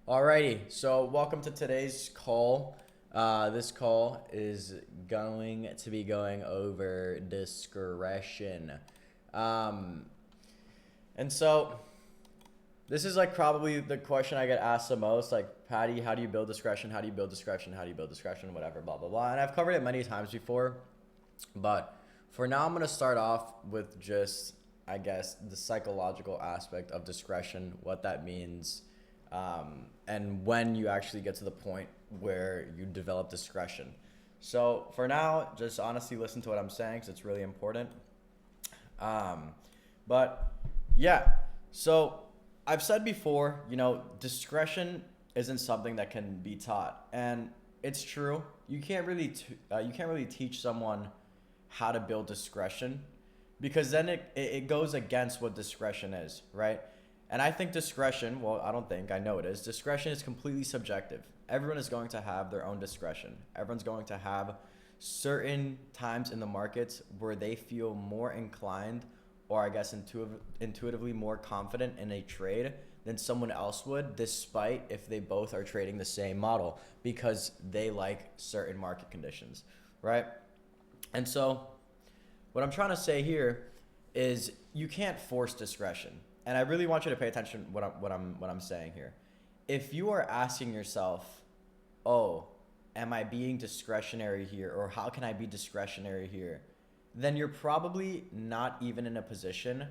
Alrighty, so welcome to today's call. This call is going to be going over discretion. Um, and so this is like probably the question I get asked the most, like, Patty, how do you build discretion? How do you build discretion? How do you build discretion? Whatever, blah, blah, blah. And I've covered it many times before, but for now, I'm going to start off with just, I guess, the psychological aspect of discretion, what that means, and when you actually get to the point where you develop discretion. So for now, just honestly listen to what I'm saying because it's really important. But yeah, so I've said before, discretion isn't something that can be taught, and it's true. You can't really teach someone how to build discretion because then it goes against what discretion is, right? And I think discretion, well, I don't think, I know it is. Discretion is completely subjective. Everyone is going to have their own discretion. Everyone's going to have certain times in the markets where they feel more inclined or I guess intuitively more confident in a trade than someone else would, despite if they both are trading the same model because they like certain market conditions, right? And so what I'm trying to say here is you can't force discretion. And I really want you to pay attention to what I'm saying here. If you are asking yourself, "Oh, am I being discretionary here, or how can I be discretionary here?" then you're probably not even in a position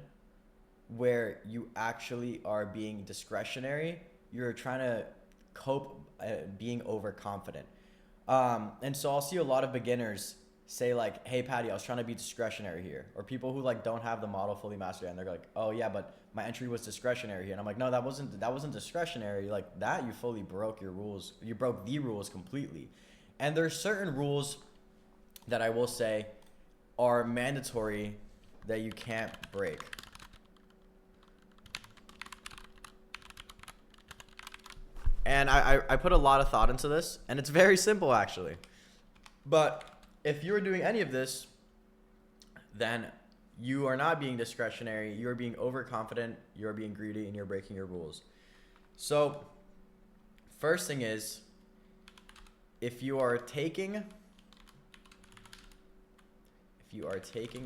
where you actually are being discretionary. You're trying to cope being overconfident. And so I'll see a lot of beginners say like, "Hey Patty, I was trying to be discretionary here," or people who like don't have the model fully mastered and they're like, "Oh yeah, but my entry was discretionary here," and I'm like, "No, that wasn't discretionary. Like that, you fully broke your rules. You broke the rules completely." And there's certain rules that I will say are mandatory that you can't break. And I put a lot of thought into this, and it's very simple actually. But if you're doing any of this, then you are not being discretionary, you're being overconfident, you're being greedy, and you're breaking your rules. So, first thing is, if you are taking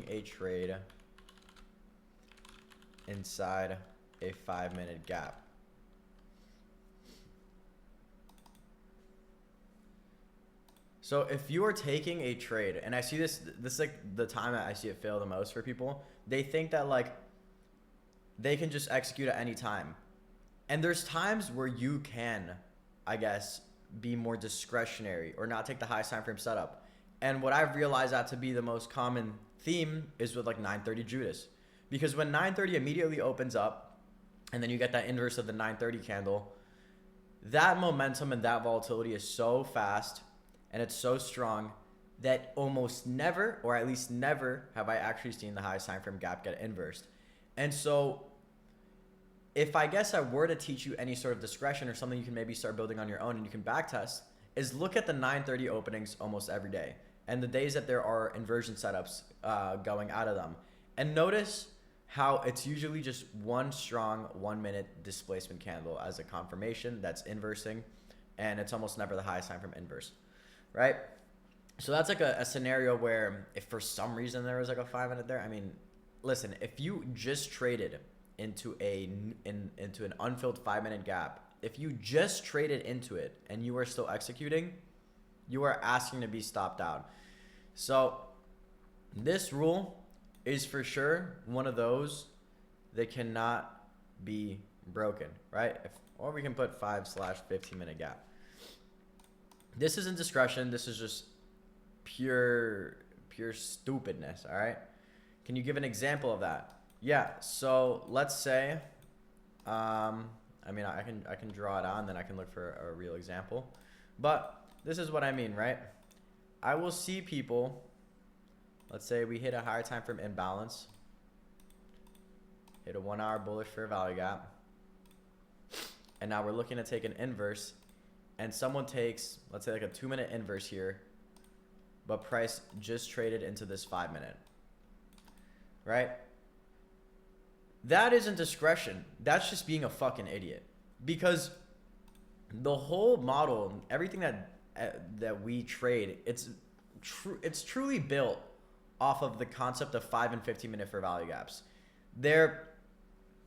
a trade inside a 5-minute gap, so if you are taking a trade, and I see this is like the time that I see it fail the most for people, they think that like they can just execute at any time. And there's times where you can, I guess, be more discretionary or not take the highest time frame setup. And what I've realized that to be the most common theme is with like 930 Judas. Because when 930 immediately opens up and then you get that inverse of the 930 candle, that momentum and that volatility is so fast and it's so strong that almost never, or at least never, have I actually seen the highest time frame gap get inversed. And so if I guess I were to teach you any sort of discretion or something you can maybe start building on your own and you can backtest, is look at the 930 openings almost every day and the days that there are inversion setups going out of them. And notice how it's usually just one strong 1-minute displacement candle as a confirmation that's inversing, and it's almost never the highest time from inverse. Right? So that's like a scenario where if for some reason there was like a 5-minute there, I mean, listen, if you just traded into an unfilled 5-minute gap, if you just traded into it and you are still executing, you are asking to be stopped out. So this rule is for sure one of those that cannot be broken, right? Or we can put 5/15-minute gap. This isn't discretion. This is just pure stupidness. All right. Can you give an example of that? Yeah. So let's say, I mean, I can draw it on, then I can look for a real example. But this is what I mean, right? I will see people. Let's say we hit a higher time frame imbalance, hit a 1-hour bullish fair value gap, and now we're looking to take an inverse. And someone takes, let's say like a 2-minute inverse here, but price just traded into this 5-minute, right? That isn't discretion. That's just being a fucking idiot. Because the whole model, everything that we trade, it's truly built off of the concept of 5 and 15-minute fair value gaps. They're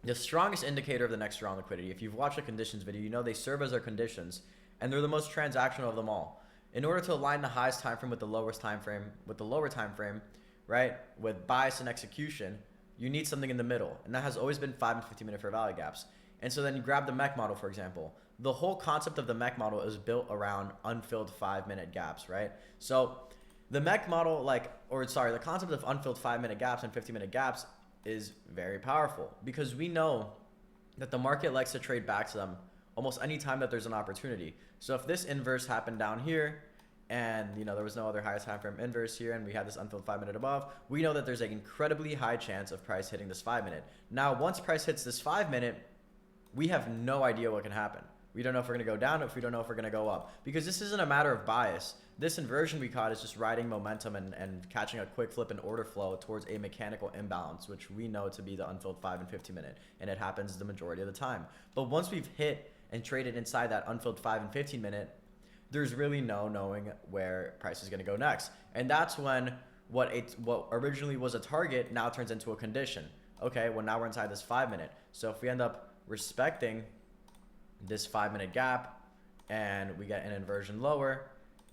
the strongest indicator of the next round liquidity. If you've watched a conditions video, you know they serve as our conditions, and they're the most transactional of them all. In order to align the highest time frame with the lowest time frame, with the lower time frame, right, with bias and execution, you need something in the middle, and that has always been 5 and 15-minute fair value gaps. And so then you grab the MEC model, for example. The whole concept of the MEC model is built around unfilled 5-minute gaps, right? So the MEC model, the concept of unfilled 5-minute gaps and 15-minute gaps is very powerful, because we know that the market likes to trade back to them almost any time that there's an opportunity. So if this inverse happened down here, and there was no other highest time frame inverse here, and we had this unfilled 5-minute above, we know that there's an incredibly high chance of price hitting this 5-minute. Now, once price hits this 5-minute, we have no idea what can happen. We don't know if we're going to go down, if we don't know if we're going to go up, because this isn't a matter of bias. This inversion we caught is just riding momentum and catching a quick flip and order flow towards a mechanical imbalance, which we know to be the unfilled 5 and 15-minute, and it happens the majority of the time. But once we've hit and traded inside that unfilled 5 and 15-minute, there's really no knowing where price is going to go next. And that's when what originally was a target now turns into a condition. Okay, well, now we're inside this 5-minute. So if we end up respecting this 5-minute gap and we get an inversion lower,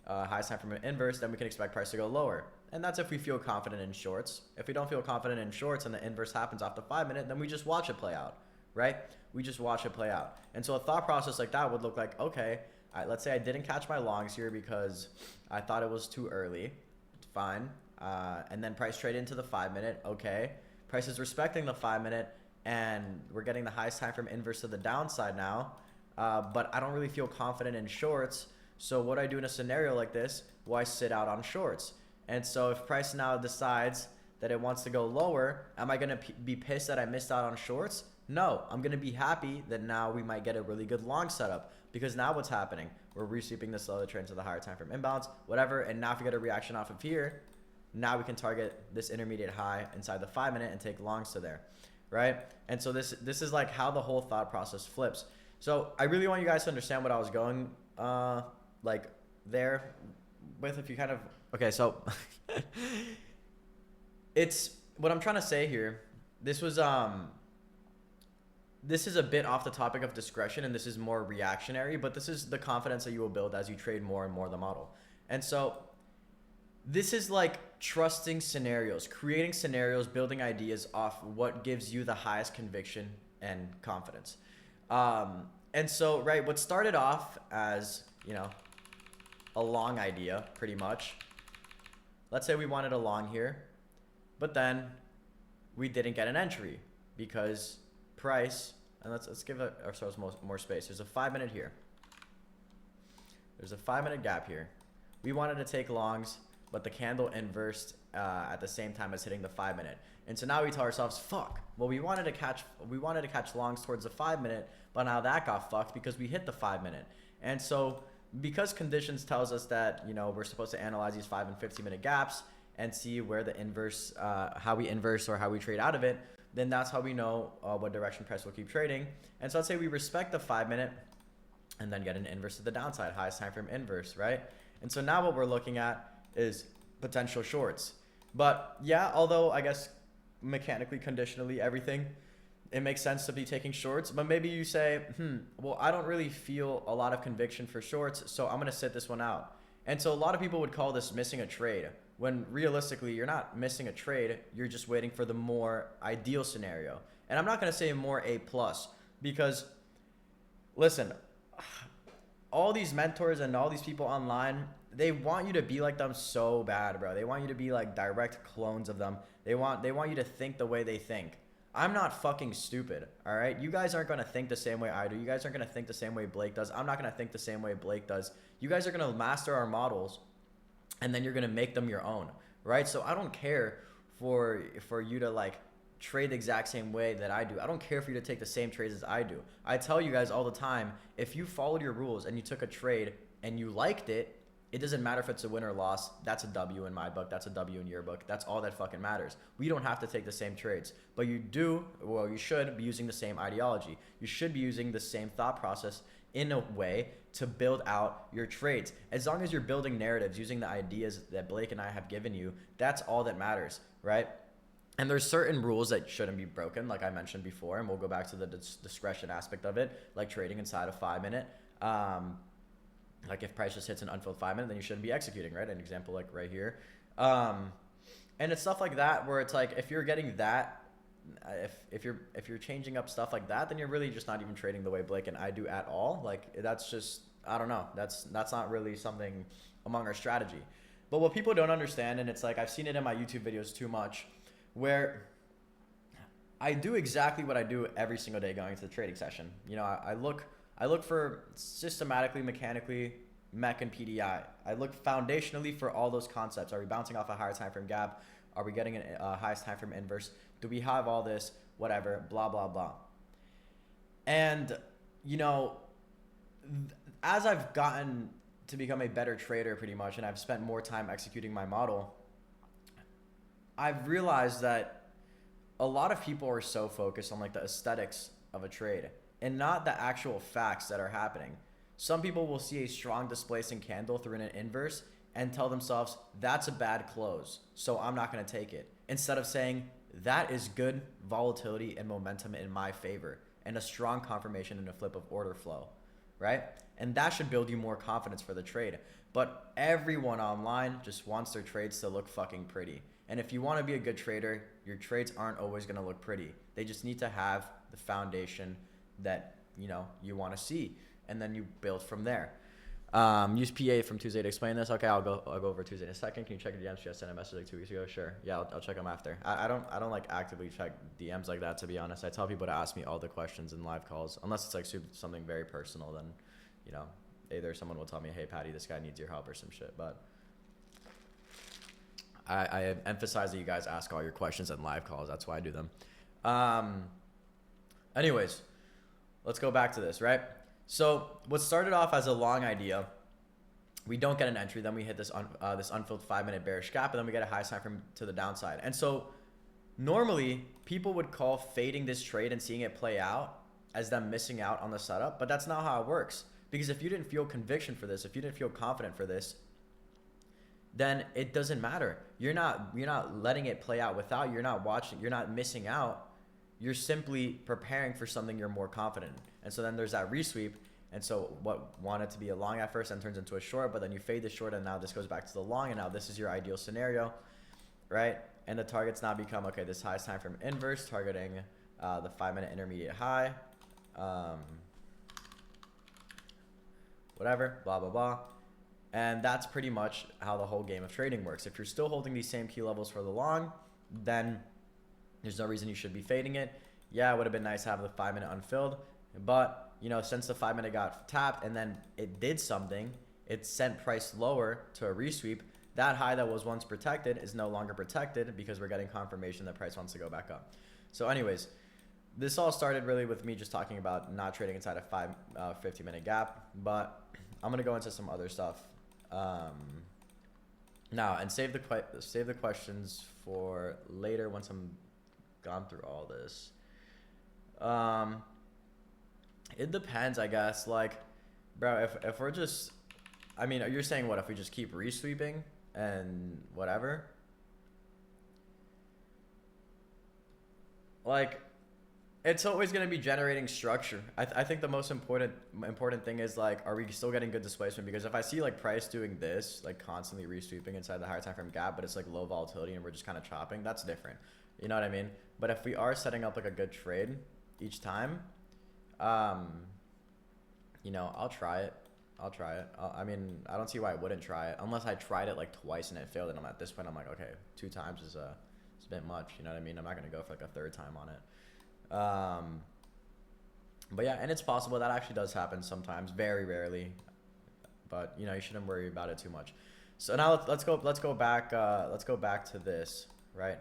highest time from an inverse, then we can expect price to go lower. And that's if we feel confident in shorts. If we don't feel confident in shorts and the inverse happens off the 5-minute, then we just watch it play out, right? We just watch it play out. And so a thought process like that would look like, okay, let's say I didn't catch my longs here because I thought it was too early. Fine. And then price trade into the 5-minute. Okay. Price is respecting the 5-minute, and we're getting the highest time from inverse to the downside now. But I don't really feel confident in shorts. So what do I do in a scenario like this? Well, I sit out on shorts. And so if price now decides that it wants to go lower, am I going to be pissed that I missed out on shorts? No, I'm going to be happy that now we might get a really good long setup, because now what's happening? We're resweeping this lower trend to the higher time frame imbalance, whatever. And now if we get a reaction off of here, now we can target this intermediate high inside the 5-minute and take longs to there, right? And so this is like how the whole thought process flips. So I really want you guys to understand what I was going there with, if you kind of, okay, so it's what I'm trying to say here. This is a bit off the topic of discretion, and this is more reactionary, but this is the confidence that you will build as you trade more and more the model. And so this is like trusting scenarios, creating scenarios, building ideas off what gives you the highest conviction and confidence. And so, right, what started off as, a long idea, pretty much. Let's say we wanted a long here, but then we didn't get an entry because price, and let's give ourselves more space. There's a 5-minute here. There's a 5-minute gap here. We wanted to take longs, but the candle inversed at the same time as hitting the 5-minute. And so now we tell ourselves, fuck. Well, we wanted to catch longs towards the 5-minute, but now that got fucked because we hit the 5-minute. And so because conditions tells us that, we're supposed to analyze these 5 and 15-minute gaps and see where the inverse, how we inverse or how we trade out of it, then that's how we know what direction price will keep trading. And so let's say we respect the 5-minute and then get an inverse to the downside, highest time frame inverse, right? And so now what we're looking at is potential shorts. But yeah, although I guess mechanically, conditionally, everything, it makes sense to be taking shorts, but maybe you say, well, I don't really feel a lot of conviction for shorts, so I'm going to sit this one out. And so a lot of people would call this missing a trade, when realistically, you're not missing a trade, you're just waiting for the more ideal scenario. And I'm not going to say more A+, because listen, all these mentors and all these people online, they want you to be like them so bad, bro. They want you to be like direct clones of them. They want you to think the way they think. I'm not fucking stupid, all right? You guys aren't going to think the same way I do. You guys aren't going to think the same way Blake does. I'm not going to think the same way Blake does. You guys are going to master our models, and then you're going to make them your own, right? So I don't care for you to like trade the exact same way that I do. I don't care for you to take the same trades as I do. I tell you guys all the time, if you followed your rules and you took a trade and you liked it, it doesn't matter if it's a win or loss. That's a W in my book. That's a W in your book. That's all that fucking matters. We don't have to take the same trades. But you should be using the same ideology. You should be using the same thought process in a way to build out your trades. As long as you're building narratives using the ideas that Blake and I have given you, that's all that matters, right? And there's certain rules that shouldn't be broken, like I mentioned before, and we'll go back to the discretion aspect of it, like trading inside a 5 minute. Like if price just hits an unfilled 5 minute, then you shouldn't be executing, right? An example like right here. And it's stuff like that where it's like if you're getting that, if you're changing up stuff like that, then you're really just not even trading the way Blake and I do at all. Like that's just, I don't know, that's not really something among our strategy. But what people don't understand, and it's like I've seen it in my YouTube videos too much, where I do exactly what I do every single day going to the trading session. You know, I look for systematically, mechanically, MEC and PDI. I look foundationally for all those concepts. Are we bouncing off a higher time frame gap? Are we getting a highest time frame inverse? Do we have all this? Whatever, blah, blah, blah. And, you know, as I've gotten to become a better trader pretty much, and I've spent more time executing my model, I've realized that a lot of people are so focused on like the aesthetics of a trade and not the actual facts that are happening. Some people will see a strong displacing candle through an inverse and tell themselves, that's a bad close, so I'm not going to take it. Instead of saying, that is good volatility and momentum in my favor and a strong confirmation in a flip of order flow, right? And that should build you more confidence for the trade. But everyone online just wants their trades to look fucking pretty. And if you want to be a good trader, your trades aren't always going to look pretty. They just need to have the foundation that, you know, you want to see, and then you build from there. Use PA from Tuesday to explain this. Okay, I'll go over Tuesday in a second. Can you check your DMs? She just sent a message like 2 weeks ago. Sure. Yeah, I'll check them after. I don't like actively check DMs like that, to be honest. I tell people to ask me all the questions in live calls, unless it's like something very personal. Then, you know, either someone will tell me, hey Patty, this guy needs your help or some shit. But I emphasize that you guys ask all your questions in live calls. That's why I do them. Anyways, let's go back to this, right? So what started off as a long idea, we don't get an entry, then we hit this unfilled 5 minute bearish gap, and then we get a high time frame to the downside. And so normally people would call fading this trade and seeing it play out as them missing out on the setup, but that's not how it works. Because if you didn't feel conviction for this, if you didn't feel confident for this, then it doesn't matter. You're not letting it play out without, you're not watching, you're not missing out. You're simply preparing for something you're more confident in. And so then there's that resweep. And so what wanted to be a long at first then turns into a short, but then you fade the short, and now this goes back to the long, and now this is your ideal scenario, right? And the targets now become, okay, this highest time frame inverse, targeting the 5 minute intermediate high, whatever, blah, blah, blah. And that's pretty much how the whole game of trading works. If you're still holding these same key levels for the long, then there's no reason you should be fading it. Yeah, it would have been nice to have the 5 minute unfilled, but you know, since the 5 minute got tapped and then it did something, it sent price lower to a resweep. That high that was once protected is no longer protected because we're getting confirmation that price wants to go back up. So anyways, this all started really with me just talking about not trading inside a 50 minute gap, but I'm gonna go into some other stuff now and save the questions for later once I'm gone through all this. It depends, I guess. Like, bro, if we're just, I mean, you're saying what if we just keep resweeping and whatever? Like, it's always going to be generating structure. I think the most important thing is, like, are we still getting good displacement? Because if I see, like, price doing this, like, constantly resweeping inside the higher time frame gap, but it's, like, low volatility and we're just kind of chopping, that's different. You know what I mean? But if we are setting up, like, a good trade each time, you know, I'll try it. I mean, I don't see why I wouldn't try it unless I tried it, like, twice and it failed. And I'm at this point, I'm like, okay, 2 times is it's a bit much. You know what I mean? I'm not going to go for, like, a 3rd time on it. But yeah, and it's possible that actually does happen sometimes, very rarely, but you know, you shouldn't worry about it too much. So now let's go back to this, right?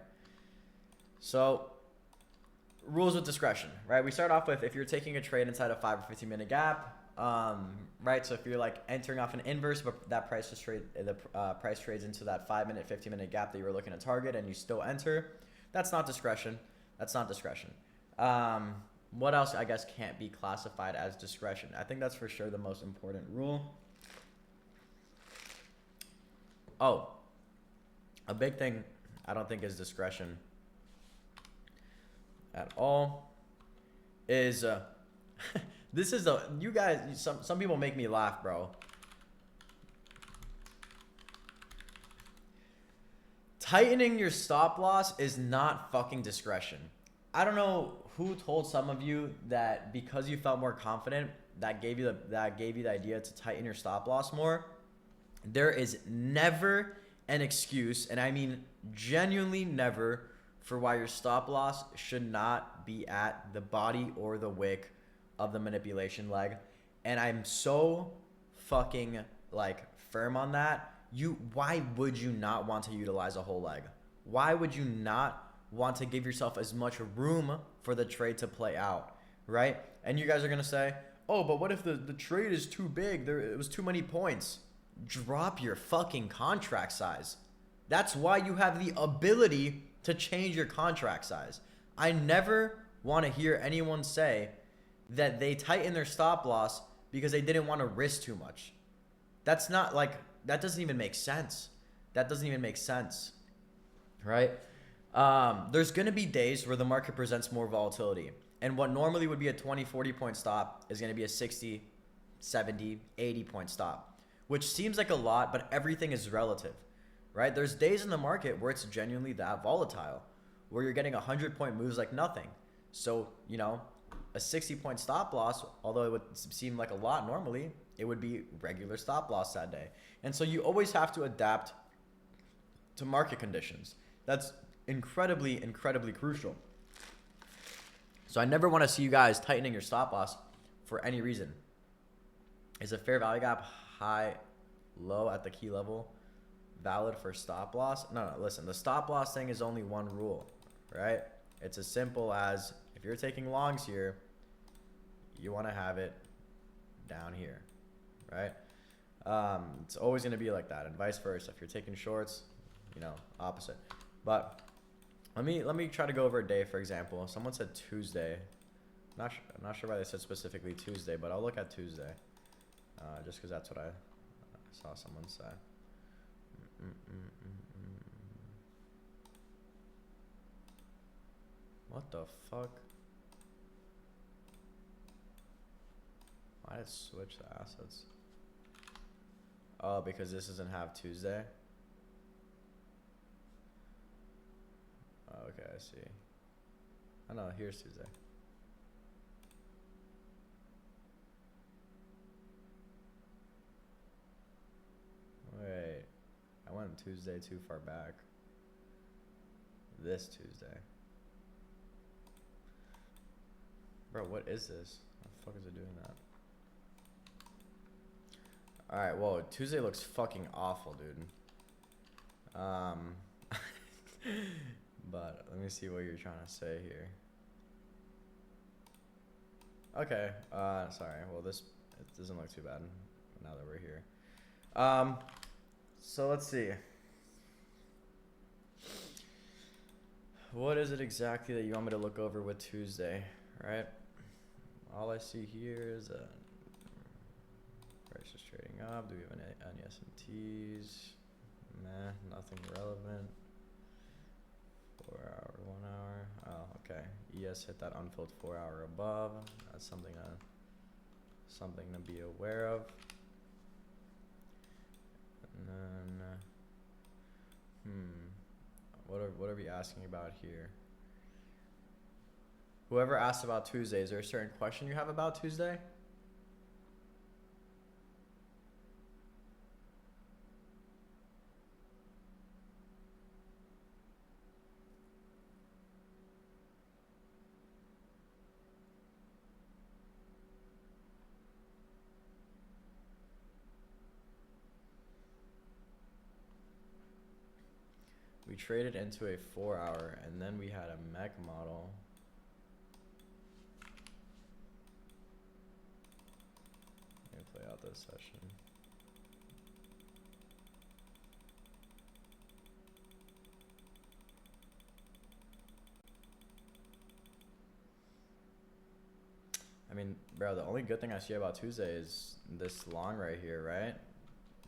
So rules with discretion, right? We start off with, if you're taking a trade inside a 5 or 15 minute gap, right? So if you're like entering off an inverse, but that price just price trades into that 5 minute, 15 minute gap that you were looking to target, and you still enter, that's not discretion. What else, I guess, can't be classified as discretion? I think that's for sure the most important rule. Oh, a big thing I don't think is discretion at all is this is a, you guys, some people make me laugh, bro. Tightening your stop loss is not fucking discretion. I don't know who told some of you that because you felt more confident, that gave you the idea to tighten your stop loss more. There is never an excuse, and I mean genuinely never, for why your stop loss should not be at the body or the wick of the manipulation leg. And I'm so fucking like firm on that. Why would you not want to utilize a whole leg? Why would you not want to give yourself as much room for the trade to play out, right? And you guys are gonna say, oh, but what if the trade is too big? It was too many points. Drop your fucking contract size. That's why you have the ability to change your contract size. I never want to hear anyone say that they tighten their stop loss because they didn't want to risk too much. That's not like, that doesn't even make sense. That doesn't even make sense, right? There's going to be days where the market presents more volatility. And what normally would be a 20, 40 point stop is going to be a 60, 70, 80 point stop, which seems like a lot, but everything is relative, right? There's days in the market where it's genuinely that volatile, where you're getting 100-point moves like nothing. So, you know, a 60-point stop loss, although it would seem like a lot normally, it would be regular stop loss that day. And so you always have to adapt to market conditions. That's incredibly, incredibly crucial. So I never want to see you guys tightening your stop loss for any reason. Is a fair value gap high, low at the key level valid for stop loss? No, listen, the stop loss thing is only one rule, right? It's as simple as, if you're taking longs here, you want to have it down here, right? It's always going to be like that, and vice versa. If you're taking shorts, you know, opposite. But let me try to go over a day, for example. Someone said Tuesday. I'm not sure why they said specifically Tuesday, but I'll look at Tuesday, just because that's what I saw someone say. What the fuck? Why did it switch the assets? Oh, because this doesn't have Tuesday? Oh, okay, I see. Oh no, here's Tuesday. Wait, I went Tuesday too far back. This Tuesday. Bro, what is this? How the fuck is it doing that? Alright, well, Tuesday looks fucking awful, dude. But let me see what you're trying to say here. Okay, sorry. Well, it doesn't look too bad now that we're here. So let's see. What is it exactly that you want me to look over with Tuesday, right? All I see here is price is trading up. Do we have any S&Ts? Meh, nothing relevant. 4 hour, 1 hour. Oh, okay. ES hit that unfilled 4 hour above. That's something to be aware of. And then, what are we asking about here? Whoever asked about Tuesday, is there a certain question you have about Tuesday? We traded into a 4 hour, and then we had a mech model. Let me play out this session. Bro, the only good thing I see about Tuesday is this long right here, right?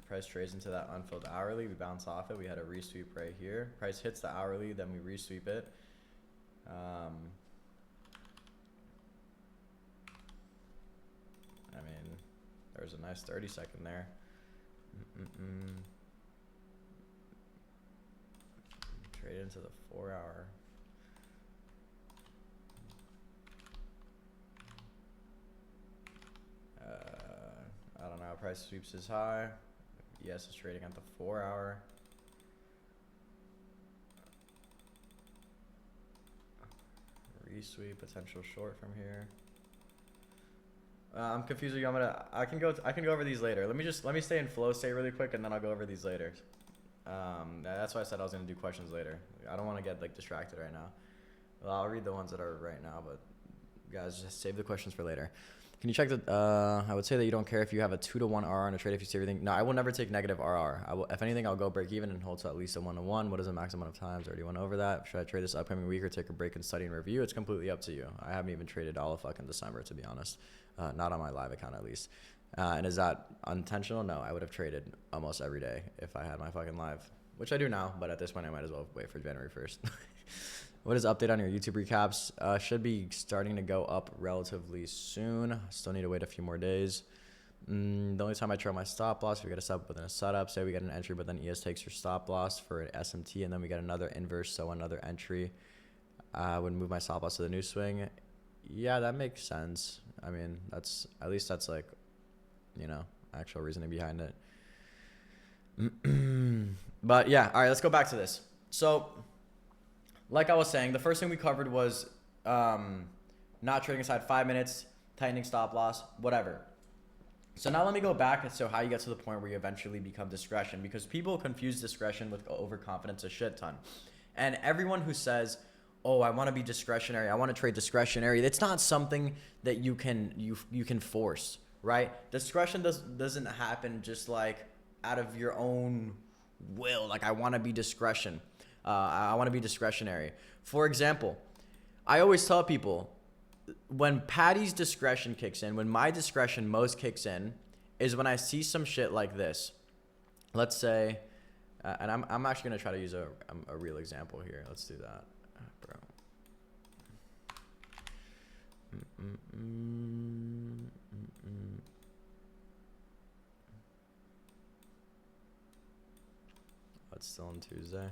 Price trades into that unfilled hourly. We bounce off it. We had a resweep right here. Price hits the hourly, then we resweep it. I mean, there's a nice 30-second there. Trade into the 4-hour. I don't know. Price sweeps is high. Yes, it's trading at the 4-hour. Resweep, potential short from here. I'm confused. I can go over these later. Let me stay in flow state really quick, and then I'll go over these later. That's why I said I was gonna do questions later. I don't want to get like distracted right now. Well, I'll read the ones that are right now, but guys, just save the questions for later. Can you check the, I would say that you don't care if you have a 2-to-1 RR on a trade if you see everything. No, I will never take negative RR. If anything, I'll go break even and hold to at least a 1-to-1. What is the maximum of times? Already went over that. Should I trade this upcoming week or take a break and study and review? It's completely up to you. I haven't even traded all of fucking December, to be honest. Not on my live account, at least. And is that unintentional? No, I would have traded almost every day if I had my fucking live, which I do now, but at this point I might as well wait for January 1st. What is the update on your YouTube recaps? Should be starting to go up relatively soon. Still need to wait a few more days. The only time I trail my stop loss, we get a sub within a setup. Say we get an entry, but then ES takes your stop loss for an SMT, and then we get another inverse, so another entry. I would move my stop loss to the new swing. Yeah, that makes sense. I mean, that's at least that's like, you know, actual reasoning behind it. But yeah, all right, let's go back to this. So, like I was saying, the first thing we covered was not trading inside 5 minutes, tightening stop loss, whatever. So now let me go back to how you get to the point where you eventually become discretion, because people confuse discretion with overconfidence a shit ton. And everyone who says, oh, I want to be discretionary, I want to trade discretionary, it's not something that you can force, right? Discretion doesn't happen just like out of your own will. Like, I want to be discretion. I want to be discretionary. For example, I always tell people, when Patty's discretion kicks in, when my discretion most kicks in, is when I see some shit like this. Let's say, and I'm actually going to try to use a real example here. Let's do that, bro. It's still on Tuesday.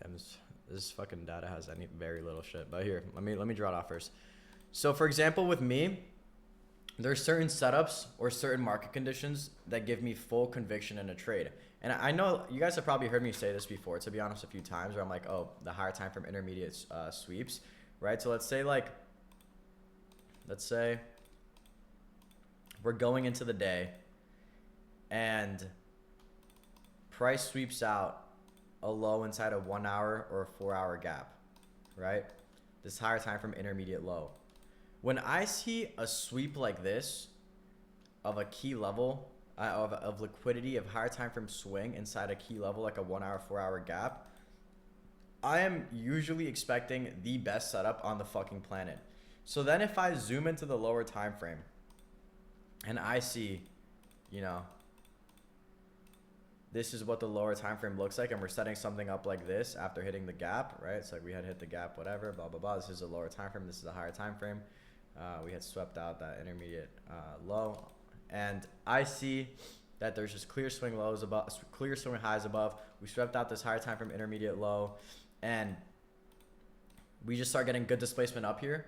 Damn, this fucking data has very little shit. But here, let me draw it off first. So for example, with me, there's certain setups or certain market conditions that give me full conviction in a trade. And I know you guys have probably heard me say this before, to be honest, a few times, where I'm like, oh, the higher time from intermediate sweeps, right? So let's say we're going into the day and price sweeps out a low inside a 1 hour or a 4-hour gap, right? This higher time from intermediate low. When I see a sweep like this of a key level of liquidity of higher time frame swing inside a key level, like a 1 hour, 4-hour gap, I am usually expecting the best setup on the fucking planet. So then if I zoom into the lower time frame and I see, you know, this is what the lower time frame looks like, and we're setting something up like this after hitting the gap, right? It's like we had hit the gap, whatever, blah, blah, blah. This is a lower time frame. This is a higher time frame. We had swept out that intermediate low, and I see that there's just clear swing lows above, clear swing highs above. We swept out this higher time frame intermediate low, and we just start getting good displacement up here.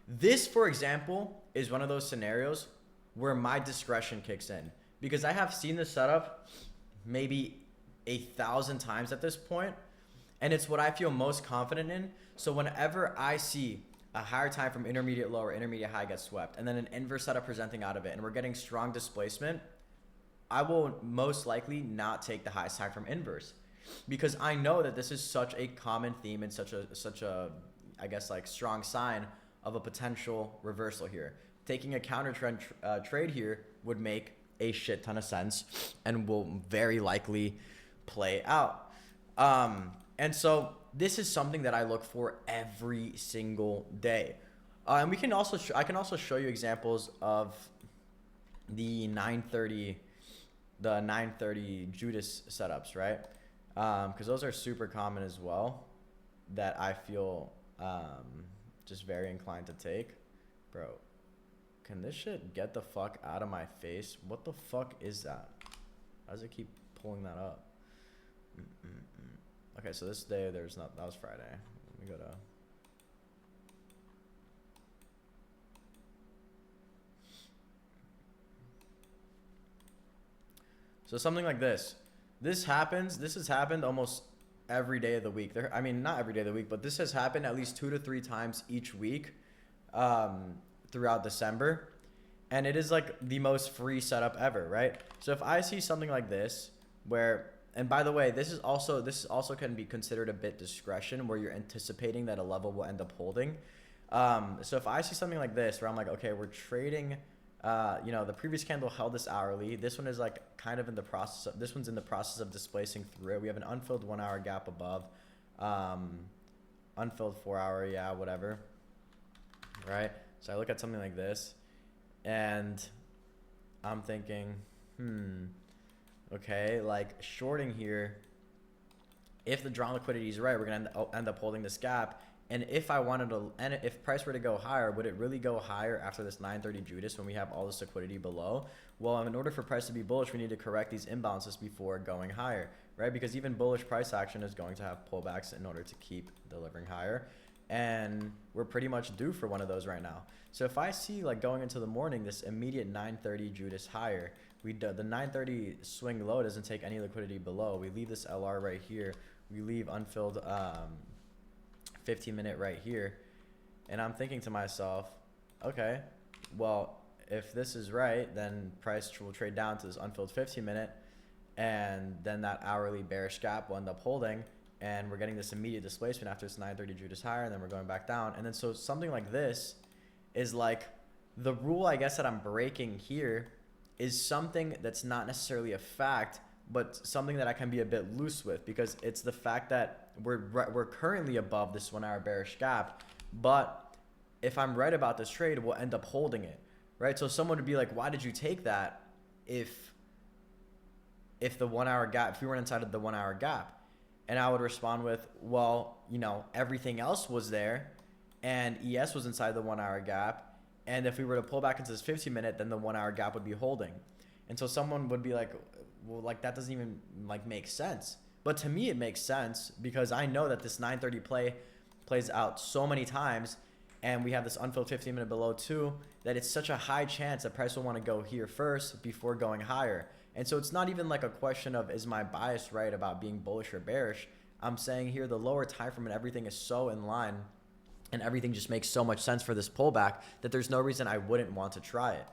This, for example, is one of those scenarios where my discretion kicks in, because I have seen this setup maybe 1,000 times at this point, and it's what I feel most confident in. So whenever I see a higher time from intermediate low or intermediate high gets swept, and then an inverse setup presenting out of it, and we're getting strong displacement, I will most likely not take the highest time from inverse, because I know that this is such a common theme and such a I guess like strong sign of a potential reversal here. Taking a counter trend trade here would make a shit ton of sense and will very likely play out. And so this is something that I look for every single day. And we can also I can also show you examples of the 930 Judas setups, right? Because those are super common as well, that I feel just very inclined to take. Bro, can this shit get the fuck out of my face? What the fuck is that? How does it keep pulling that up? Okay, so this day there's not, that was Friday. Let me go to, so something like this. This has happened almost every day of the week. I mean, not every day of the week, but this has happened at least 2 to 3 times each week throughout December. And it is like the most free setup ever, right? So if I see something like this where, and by the way, this is also can be considered a bit discretion, where you're anticipating that a level will end up holding. So if I see something like this where I'm like, okay, we're trading, you know, the previous candle held this hourly. This one is like kind of in the process of, this one's in the process of displacing through it. We have an unfilled 1 hour gap above, unfilled 4 hour, yeah, whatever. Right? So I look at something like this and I'm thinking, okay, like shorting here, if the drawn liquidity is right, we're gonna end up holding this gap. And if I wanted to, and if price were to go higher, would it really go higher after this 930 Judas when we have all this liquidity below? Well, in order for price to be bullish, we need to correct these imbalances before going higher, right? Because even bullish price action is going to have pullbacks in order to keep delivering higher. And we're pretty much due for one of those right now. So if I see like going into the morning, this immediate 930 Judas higher, the 930 swing low doesn't take any liquidity below. We leave this LR right here. We leave unfilled 15-minute right here. And I'm thinking to myself, okay, well, if this is right, then price will trade down to this unfilled 15-minute, and then that hourly bearish gap will end up holding, and we're getting this immediate displacement after this 930 Judas higher, and then we're going back down. And then so something like this is like, the rule I guess that I'm breaking here is something that's not necessarily a fact, but something that I can be a bit loose with, because it's the fact that we're currently above this 1 hour bearish gap, but if I'm right about this trade, we'll end up holding it, right? So someone would be like, why did you take that if the 1 hour gap, if you weren't inside of the 1 hour gap? And I would respond with, well, you know, everything else was there and ES was inside the 1 hour gap. And if we were to pull back into this 15-minute, then the 1 hour gap would be holding. And so someone would be like, well, like that doesn't even like make sense. But to me, it makes sense because I know that this 930 play plays out so many times, and we have this unfilled 15-minute below too, that it's such a high chance that price will want to go here first before going higher. And so it's not even like a question of, is my bias right about being bullish or bearish? I'm saying here the lower time frame and everything is so in line, and everything just makes so much sense for this pullback that there's no reason I wouldn't want to try it.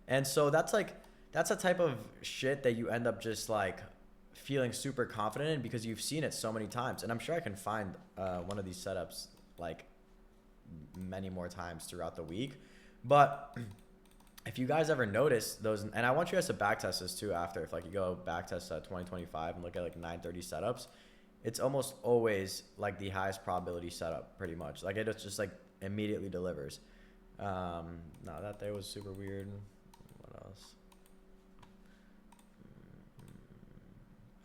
And so that's a type of shit that you end up just like feeling super confident in because you've seen it so many times. And I'm sure I can find one of these setups like many more times throughout the week. But if you guys ever notice those, and I want you guys to backtest this too after, if like you go backtest 2025 and look at like 930 setups, it's almost always like the highest probability setup pretty much. Like it just like immediately delivers. No, that day was super weird. What else?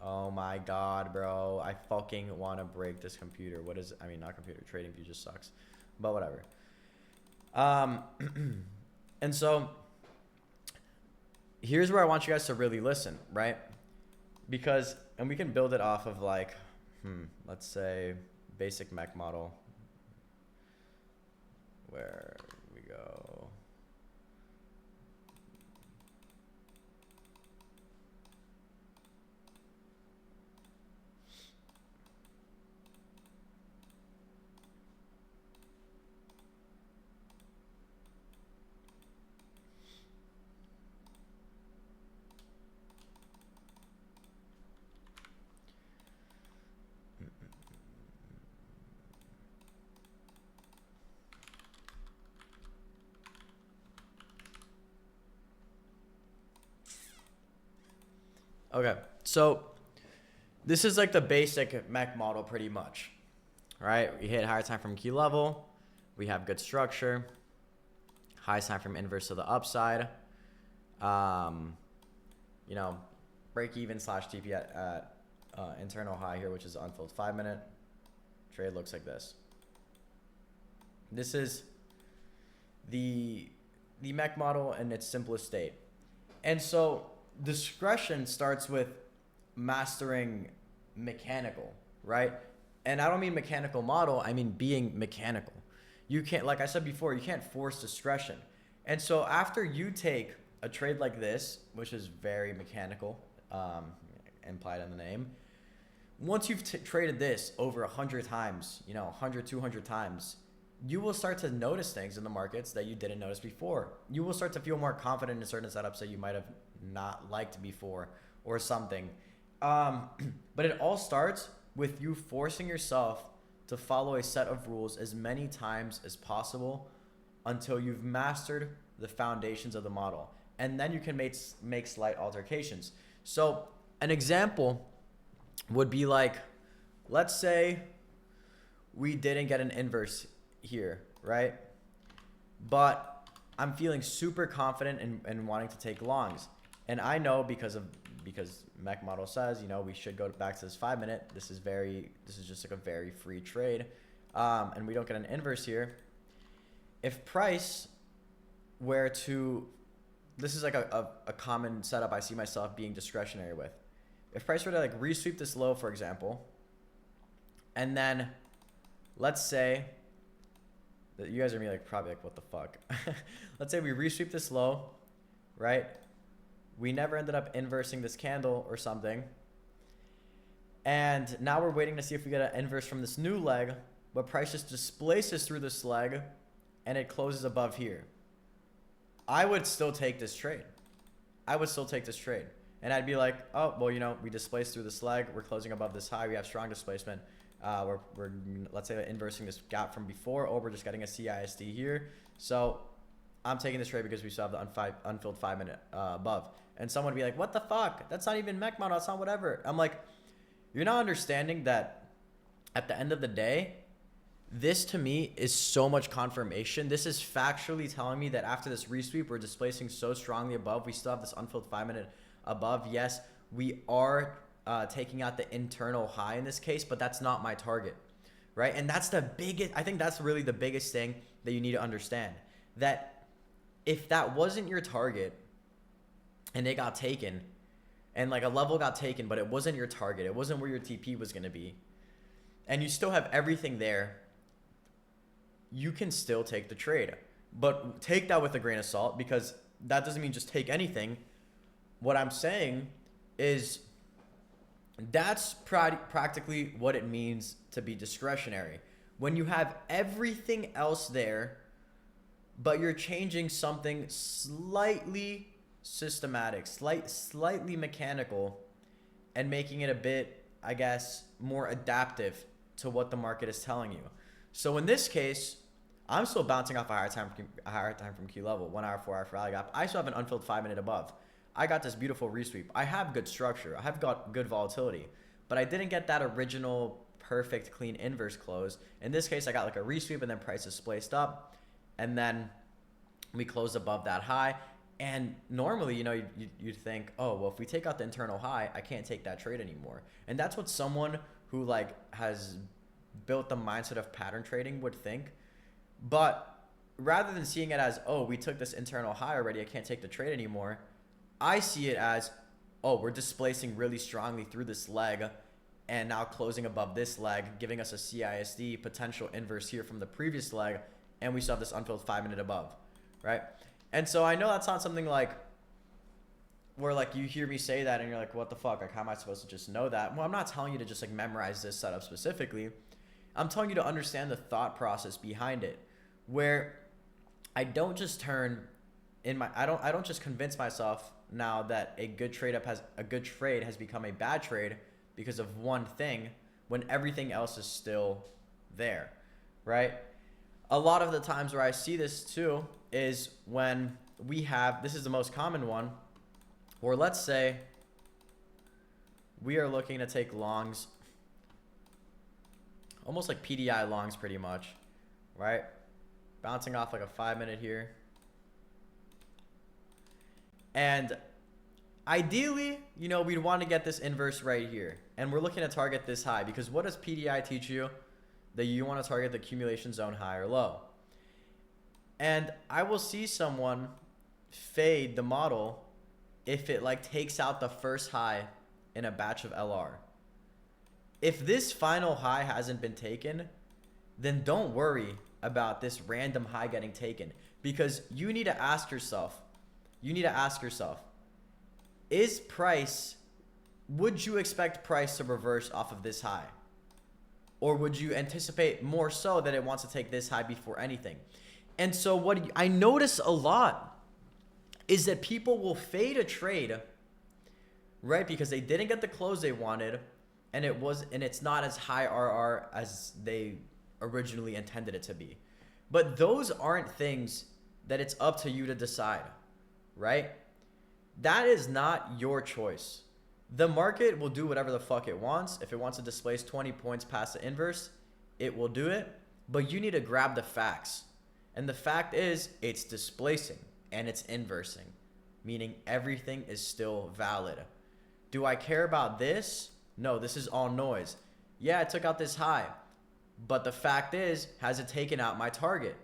Oh my god, bro. I fucking want to break this computer. What is it? I mean, not computer. Trading view just sucks. But whatever. And so here's where I want you guys to really listen, right? Because, and we can build it off of like, let's say basic mech model. Where we go. Okay, so this is like the basic mech model pretty much, right? We hit higher time from key level. We have good structure. Highest time from inverse to the upside. You know, break even slash TP at internal high here, which is unfilled 5 minute. Trade looks like this. This is the mech model in its simplest state. And so discretion starts with mastering mechanical, right? And I don't mean mechanical model, I mean being mechanical. You can't, like I said before, you can't force discretion. And so after you take a trade like this, which is very mechanical, implied in the name, once you've traded this over 100 times, 100, 200 times, you will start to notice things in the markets that you didn't notice before. You will start to feel more confident in certain setups that you might have not liked before or something. But it all starts with you forcing yourself to follow a set of rules as many times as possible until you've mastered the foundations of the model. And then you can make slight alterations. So an example would be like, let's say we didn't get an inverse here, right? But I'm feeling super confident in wanting to take longs. And I know because mech model says, we should go back to this 5 minute. This is just like a very free trade. And we don't get an inverse here. If price were to, this is like a common setup I see myself being discretionary with. If price were to like resweep this low, for example, and then let's say that you guys are gonna be like, probably like, what the fuck? Let's say we resweep this low, right? We never ended up inversing this candle or something. And now we're waiting to see if we get an inverse from this new leg, but price just displaces through this leg and it closes above here. I would still take this trade. And I'd be like, oh, well, we displaced through this leg. We're closing above this high. We have strong displacement. We're let's say inversing this gap from before. Oh, we're just getting a CISD here. So I'm taking this trade because we still have the unfilled 5 minute above. And someone would be like, what the fuck? That's not even mech model. That's not whatever. I'm like, you're not understanding that at the end of the day, this to me is so much confirmation. This is factually telling me that after this resweep, we're displacing so strongly above. We still have this unfilled 5 minute above. Yes, we are taking out the internal high in this case, but that's not my target, right? And that's the biggest, I think that's really the biggest thing that you need to understand, that if that wasn't your target and it got taken and like a level got taken, but it wasn't your target, it wasn't where your TP was going to be, and you still have everything there, you can still take the trade. But take that with a grain of salt, because that doesn't mean just take anything. What I'm saying is that's practically what it means to be discretionary. When you have everything else there, but you're changing something slightly systematic, slightly mechanical, and making it a bit, I guess, more adaptive to what the market is telling you. So in this case, I'm still bouncing off a higher time from key level, 1 hour, 4 hour rally gap. I still have an unfilled 5 minute above. I got this beautiful resweep. I have good structure. I have got good volatility, but I didn't get that original perfect clean inverse close. In this case, I got like a resweep and then price is spliced up, and then we closed above that high. And normally, you'd think, oh, well, if we take out the internal high, I can't take that trade anymore. And that's what someone who like has built the mindset of pattern trading would think. But rather than seeing it as, oh, we took this internal high already, I can't take the trade anymore, I see it as, oh, we're displacing really strongly through this leg and now closing above this leg, giving us a CISD potential inverse here from the previous leg, and we still have this unfilled 5 minute above, right? And so I know that's not something like where like you hear me say that and you're like, what the fuck? Like, how am I supposed to just know that? Well, I'm not telling you to just like memorize this setup specifically. I'm telling you to understand the thought process behind it, where I don't just I don't just convince myself now that a good trade has become a bad trade because of one thing when everything else is still there, right? A lot of the times where I see this too is when we have, this is the most common one, or let's say we are looking to take longs, almost like PDI longs pretty much, right? Bouncing off like a 5-minute here. And ideally, you know, we'd want to get this inverse right here. And we're looking to target this high because what does PDI teach you? That you want to target the accumulation zone high or low. And I will see someone fade the model if it like takes out the first high in a batch of LR. If this final high hasn't been taken, then don't worry about this random high getting taken, because you need to ask yourself, would you expect price to reverse off of this high? Or would you anticipate more so that it wants to take this high before anything? And so what I notice a lot is that people will fade a trade, right? Because they didn't get the close they wanted, and it's not as high RR as they originally intended it to be. But those aren't things that it's up to you to decide, right? That is not your choice. The market will do whatever the fuck it wants. If it wants to displace 20 points past the inverse, it will do it. But you need to grab the facts. And the fact is, it's displacing and it's inversing, meaning everything is still valid. Do I care about this? No, this is all noise. Yeah, it took out this high. But the fact is, has it taken out my target?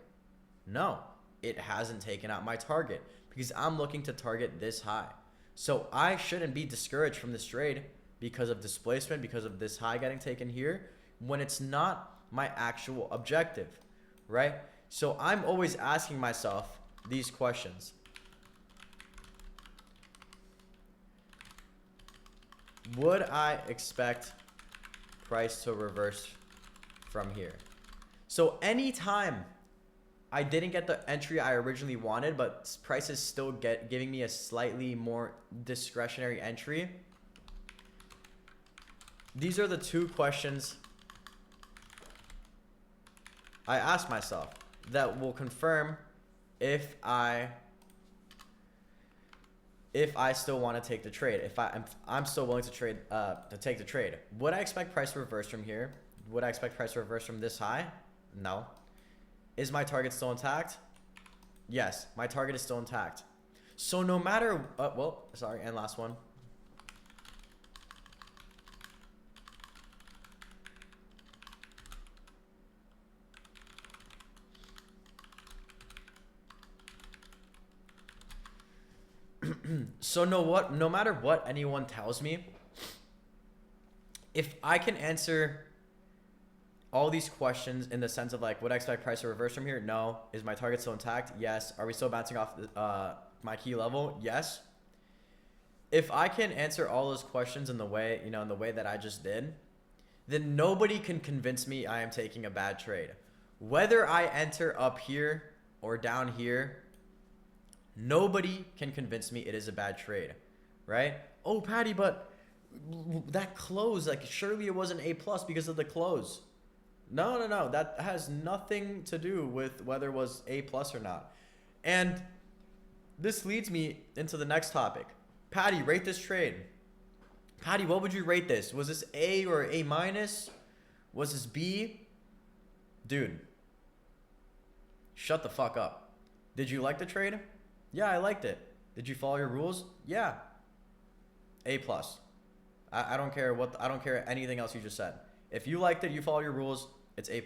No, it hasn't taken out my target because I'm looking to target this high. So I shouldn't be discouraged from this trade because of displacement, because of this high getting taken here, when it's not my actual objective, right? So I'm always asking myself these questions. Would I expect price to reverse from here? So anytime I didn't get the entry I originally wanted, but price is still giving me a slightly more discretionary entry, these are the two questions I ask myself that will confirm if I still want to take the trade, if I'm still willing to take the trade. Would I expect price to reverse from here? Would I expect price to reverse from this high? No. Is my target still intact? Yes, my target is still intact. So no matter, and last one. So no matter what anyone tells me, if I can answer all these questions in the sense of like, would I expect price to reverse from here? No. Is my target still intact? Yes. Are we still bouncing off my key level? Yes. If I can answer all those questions in the way that I just did, then nobody can convince me I am taking a bad trade. Whether I enter up here or down here, nobody can convince me it is a bad trade, right? Oh, Patty, but that close, like surely it was an A+ because of the close. No. That has nothing to do with whether it was A+ or not. And this leads me into the next topic. Patty, rate this trade. Patty, what would you rate this? Was this A or A-? Was this B? Dude, shut the fuck up. Did you like the trade? Yeah, I liked it. Did you follow your rules? Yeah. A+. I don't care anything else you just said. If you liked it, you follow your rules, it's A+,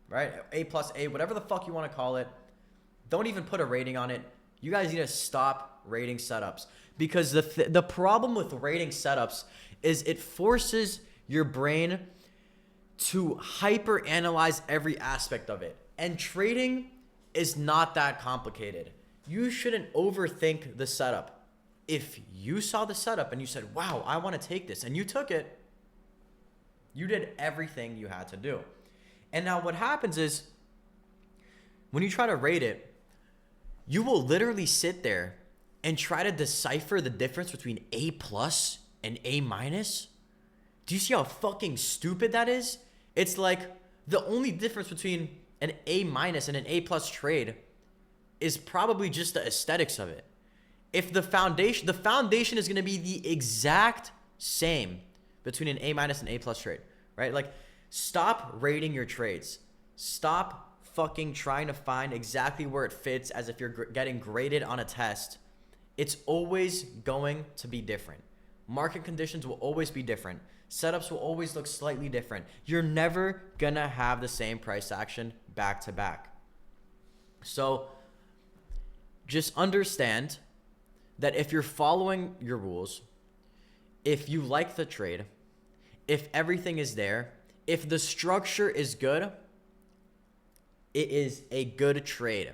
right? A+, whatever the fuck you want to call it. Don't even put a rating on it. You guys need to stop rating setups, because the problem with rating setups is it forces your brain to hyper analyze every aspect of it. And trading is not that complicated. You shouldn't overthink the setup. If you saw the setup and you said, wow, I want to take this, and you took it, you did everything you had to do. And now what happens is, when you try to rate it, you will literally sit there and try to decipher the difference between A+ and A-. Do you see how fucking stupid that is? It's like the only difference between an A- and an A+ trade is probably just the aesthetics of it. If the foundation is going to be the exact same between an A minus and A plus trade, right? Like, stop rating your trades. Stop fucking trying to find exactly where it fits as if you're getting graded on a test. It's always going to be different. Market conditions will always be different. Setups will always look slightly different. You're never gonna have the same price action back to back. So just understand that if you're following your rules, if you like the trade, if everything is there, if the structure is good, it is a good trade.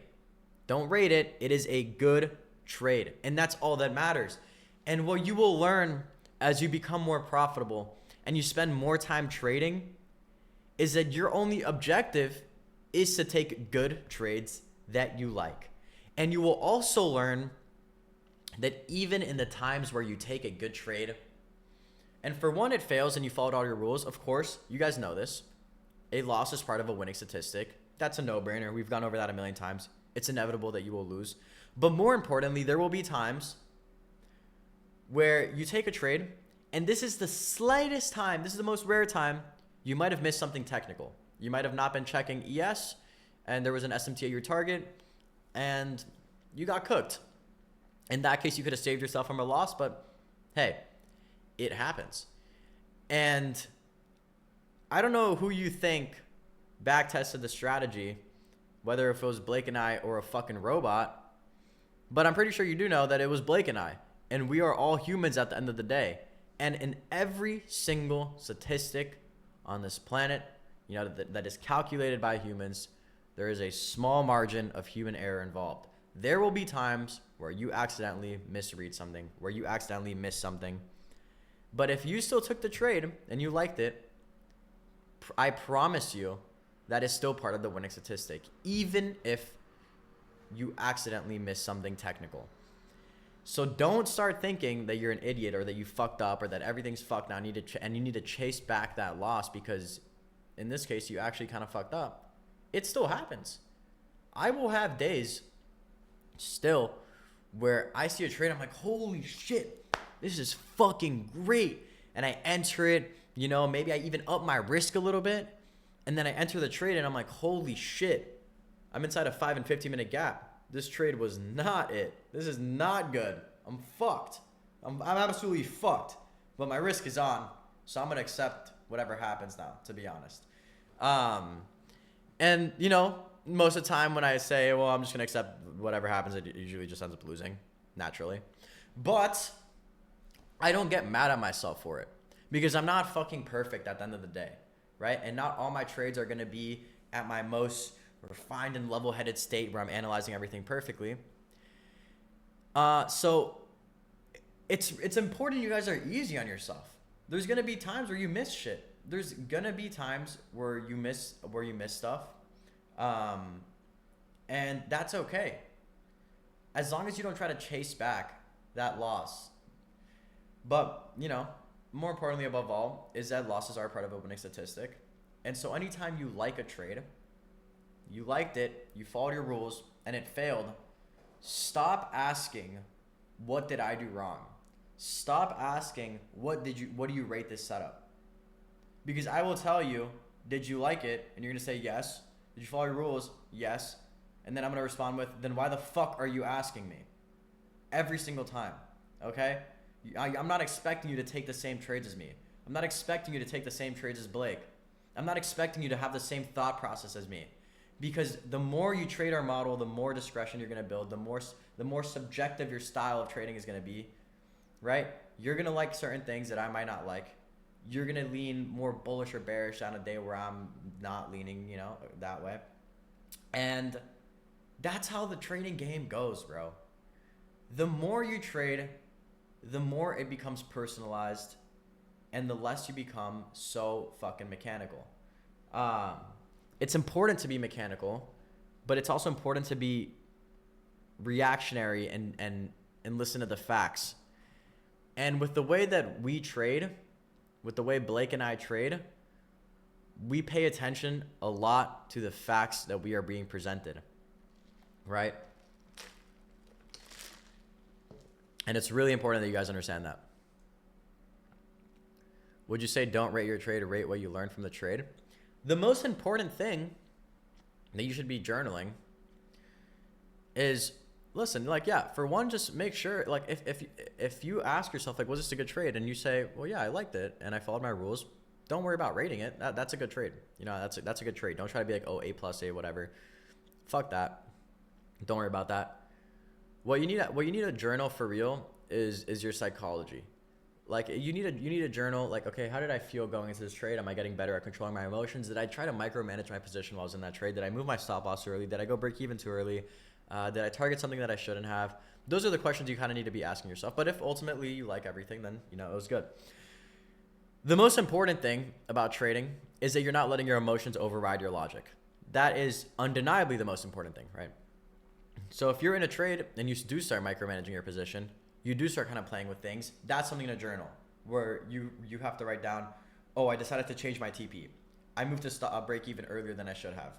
Don't rate it. It is a good trade. And that's all that matters. And what you will learn as you become more profitable and you spend more time trading is that your only objective is to take good trades that you like. And you will also learn that even in the times where you take a good trade, and for one, it fails and you followed all your rules, of course, you guys know this. A loss is part of a winning statistic. That's a no-brainer. We've gone over that a million times. It's inevitable that you will lose. But more importantly, there will be times where you take a trade, and this is the slightest time, this is the most rare time, you might have missed something technical. You might have not been checking ES, and there was an SMT at your target, and you got cooked. In that case, you could have saved yourself from a loss, but hey, it happens. And I don't know who you think back-tested the strategy, whether if it was Blake and I or a fucking robot, but I'm pretty sure you do know that it was Blake and I, and we are all humans at the end of the day. And in every single statistic on this planet, you know, that is calculated by humans, there is a small margin of human error involved. There will be times where you accidentally misread something, where you accidentally miss something. But if you still took the trade and you liked it, I promise you that is still part of the winning statistic, even if you accidentally miss something technical. So don't start thinking that you're an idiot or that you fucked up or that everything's fucked now and you need to chase back that loss because in this case you actually kind of fucked up. It still happens. I will have days still where I see a trade, I'm like, holy shit, this is fucking great. And I enter it, you know, maybe I even up my risk a little bit. And then I enter the trade and I'm like, holy shit, I'm inside a 5 and 15-minute gap. This trade was not it. This is not good. I'm fucked. I'm absolutely fucked. But my risk is on, so I'm gonna accept whatever happens now, to be honest. And you know, most of the time when I say, well, I'm just gonna accept whatever happens, it usually just ends up losing, naturally. But I don't get mad at myself for it because I'm not fucking perfect at the end of the day, right? And not all my trades are gonna be at my most refined and level-headed state where I'm analyzing everything perfectly. So it's important you guys are easy on yourself. There's gonna be times where you miss shit. There's gonna be times where you miss stuff, and that's okay. As long as you don't try to chase back that loss. But you know, more importantly, above all, is that losses are part of a winning statistic. And so anytime you like a trade, you liked it, you followed your rules, and it failed, stop asking, what did I do wrong? Stop asking, what do you rate this setup? Because I will tell you, did you like it? And you're going to say yes. Did you follow your rules? Yes. And then I'm going to respond with, then why the fuck are you asking me? Every single time, okay? I'm not expecting you to take the same trades as me. I'm not expecting you to take the same trades as Blake. I'm not expecting you to have the same thought process as me. Because the more you trade our model, the more discretion you're going to build, the more subjective your style of trading is going to be, right? You're going to like certain things that I might not like. You're going to lean more bullish or bearish on a day where I'm not leaning, you know, that way. And that's how the trading game goes, bro. The more you trade, the more it becomes personalized and the less you become so fucking mechanical. It's important to be mechanical, but it's also important to be reactionary and listen to the facts. And with the way that we trade, with the way Blake and I trade, we pay attention a lot to the facts that we are being presented, right? And it's really important that you guys understand that. Would you say don't rate your trade or rate what you learned from the trade? The most important thing that you should be journaling is, listen, like, yeah, for one, just make sure, like, if you ask yourself, like, was this a good trade? And you say, well, yeah, I liked it and I followed my rules. Don't worry about rating it. That's a good trade. You know, that's a good trade. Don't try to be like, oh, A plus A, whatever. Fuck that. Don't worry about that. What you need a journal for real is your psychology. Like you need a journal. Like, okay, how did I feel going into this trade? Am I getting better at controlling my emotions? Did I try to micromanage my position while I was in that trade? Did I move my stop loss early? Did I go break even too early? Did I target something that I shouldn't have? Those are the questions you kind of need to be asking yourself. But if ultimately you like everything, then you know it was good. The most important thing about trading is that you're not letting your emotions override your logic. That is undeniably the most important thing, right? So if you're in a trade and you do start micromanaging your position, you do start kind of playing with things, that's something in a journal where you have to write down, oh, I decided to change my TP. I moved to stop break even earlier than I should have.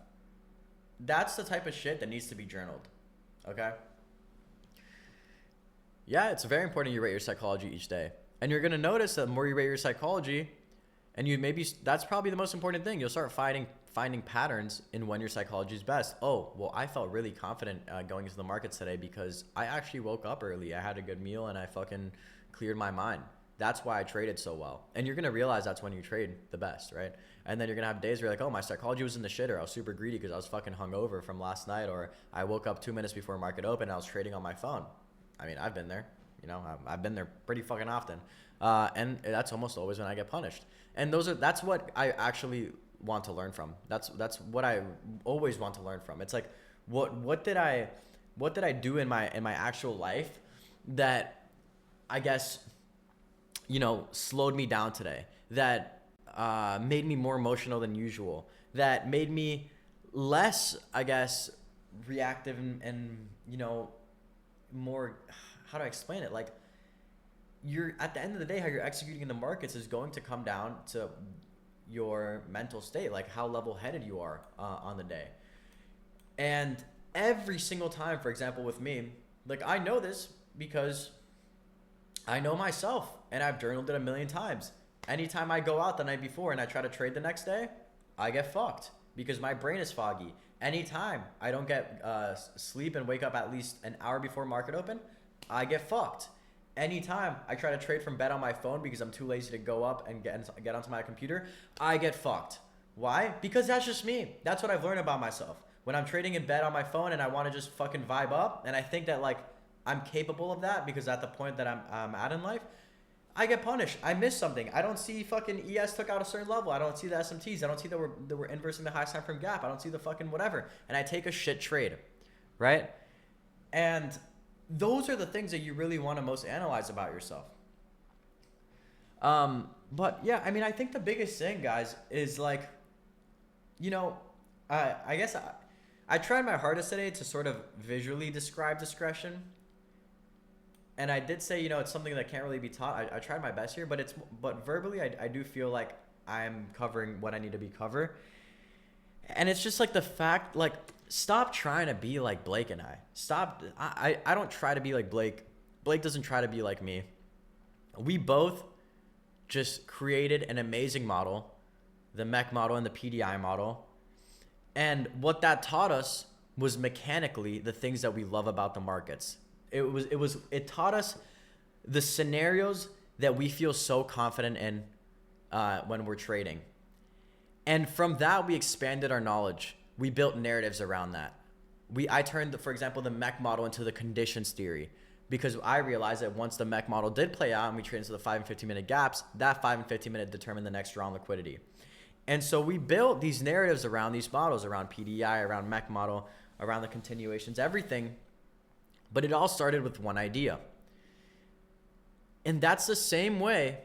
That's the type of shit that needs to be journaled, okay? Yeah, it's very important you rate your psychology each day. And you're going to notice that the more you rate your psychology, and that's probably the most important thing. You'll start finding patterns in when your psychology is best. Oh, well, I felt really confident going into the markets today because I actually woke up early. I had a good meal and I fucking cleared my mind. That's why I traded so well. And you're going to realize that's when you trade the best, right? And then you're going to have days where you're like, oh, my psychology was in the shitter. I was super greedy because I was fucking hungover from last night, or I woke up 2 minutes before market open and I was trading on my phone. I mean, I've been there. You know, I've been there pretty fucking often. And that's almost always when I get punished. And that's what I actually want to learn from. That's what I always want to learn from. It's like, what did I do in my actual life that I guess, you know, slowed me down today, that made me more emotional than usual, that made me less, I guess, reactive and you know, more, how do I explain it? Like, you're at the end of the day, how you're executing in the markets is going to come down to your mental state, like how level-headed you are on the day. And every single time, for example, with me, like, I know this because I know myself and I've journaled it a million times. Anytime I go out the night before and I try to trade the next day, I get fucked because my brain is foggy. Anytime I don't get sleep and wake up at least an hour before market open, I get fucked. Anytime I try to trade from bed on my phone because I'm too lazy to go up and get onto my computer, I get fucked. Why? Because that's just me. That's what I've learned about myself. When I'm trading in bed on my phone and I want to just fucking vibe up, and I think that like I'm capable of that because at the point that I'm at in life, I get punished. I miss something. I don't see fucking ES took out a certain level. I don't see the SMTs. I don't see that we're inversing the high time frame gap. I don't see the fucking whatever. And I take a shit trade, right? And those are the things that you really want to most analyze about yourself. But yeah, I mean, I think the biggest thing, guys, is like, you know, I guess I tried my hardest today to sort of visually describe discretion. And I did say, you know, it's something that can't really be taught. I tried my best here, but verbally, I do feel like I'm covering what I need to be covered. And it's just like the fact, like, stop trying to be like Blake and I. Stop. I don't try to be like Blake. Blake doesn't try to be like me. We both just created an amazing model, the MEC model and the PDI model. And what that taught us was mechanically the things that we love about the markets. It taught us the scenarios that we feel so confident in when we're trading. And from that, we expanded our knowledge. We built narratives around that. I turned, for example, the MEC model into the conditions theory, because I realized that once the MEC model did play out and we traded into the 5 and 15 minute gaps, that 5 and 15 minute determined the next draw on liquidity. And so we built these narratives around these models, around PDI, around MEC model, around the continuations, everything. But it all started with one idea. And that's the same way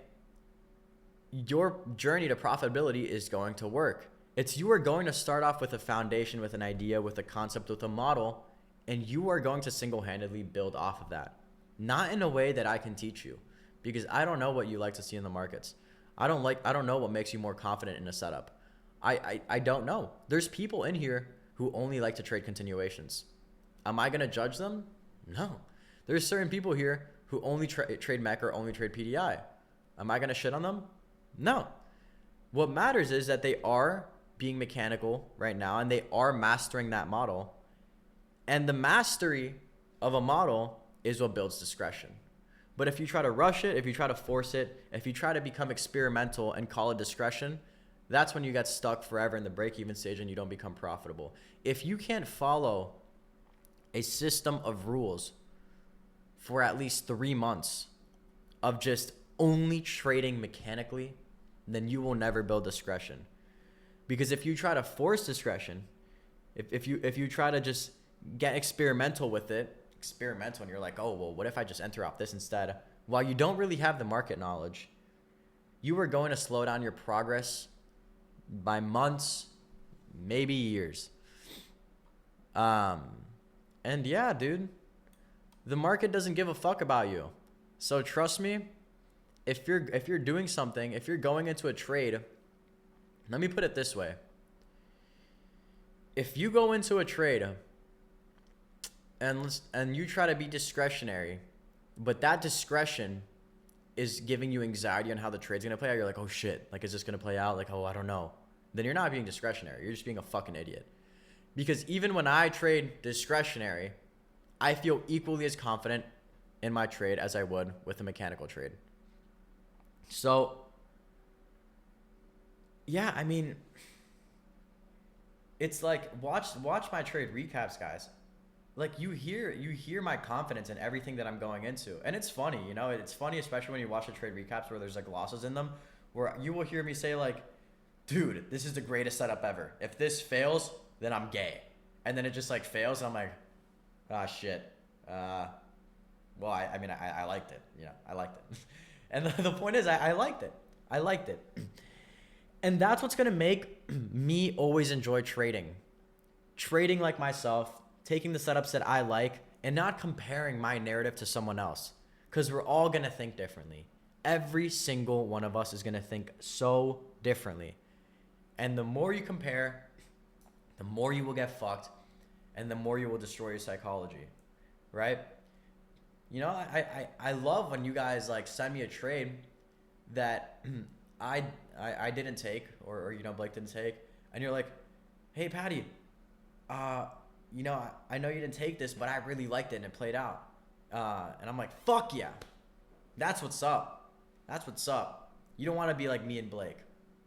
your journey to profitability is going to work. You are going to start off with a foundation, with an idea, with a concept, with a model, and you are going to single-handedly build off of that. Not in a way that I can teach you, because I don't know what you like to see in the markets. I don't know what makes you more confident in a setup. I don't know. There's people in here who only like to trade continuations. Am I going to judge them? No. There's certain people here who only trade MEC or only trade PDI. Am I going to shit on them? No. What matters is that they are being mechanical right now and they are mastering that model. And the mastery of a model is what builds discretion. But if you try to rush it, if you try to force it, if you try to become experimental and call it discretion, that's when you get stuck forever in the break-even stage and you don't become profitable. If you can't follow a system of rules for at least 3 months of just only trading mechanically, then you will never build discretion. Because if you try to force discretion, if you try to just get experimental with it, and you're like, oh, well, what if I just enter off this instead? While you don't really have the market knowledge, you are going to slow down your progress by months, maybe years. And yeah, dude, the market doesn't give a fuck about you. So trust me, if you're doing something, if you're going into a trade, let me put it this way. If you go into a trade and you try to be discretionary, but that discretion is giving you anxiety on how the trade's going to play out, you're like, oh shit, like, is this going to play out? Like, oh, I don't know. Then you're not being discretionary. You're just being a fucking idiot. Because even when I trade discretionary, I feel equally as confident in my trade as I would with a mechanical trade. So, yeah, I mean, it's like, watch my trade recaps, guys. Like, you hear my confidence in everything that I'm going into. And it's funny, you know, it's funny, especially when you watch the trade recaps where there's like losses in them, where you will hear me say like, dude, this is the greatest setup ever. If this fails, then I'm gay. And then it just like fails, and I'm like, ah, shit. Well, I mean, I liked it. You know, I liked it. And the point is, I liked it. I liked it. And that's what's going to make me always enjoy trading. Trading like myself, taking the setups that I like, and not comparing my narrative to someone else. Because we're all going to think differently. Every single one of us is going to think so differently. And the more you compare, the more you will get fucked, and the more you will destroy your psychology, right? You know, I love when you guys like send me a trade that I didn't take, or you know, Blake didn't take, and you're like, hey Patty, you know, I know you didn't take this, but I really liked it and it played out. And I'm like, fuck yeah, that's what's up. That's what's up. You don't want to be like me and Blake.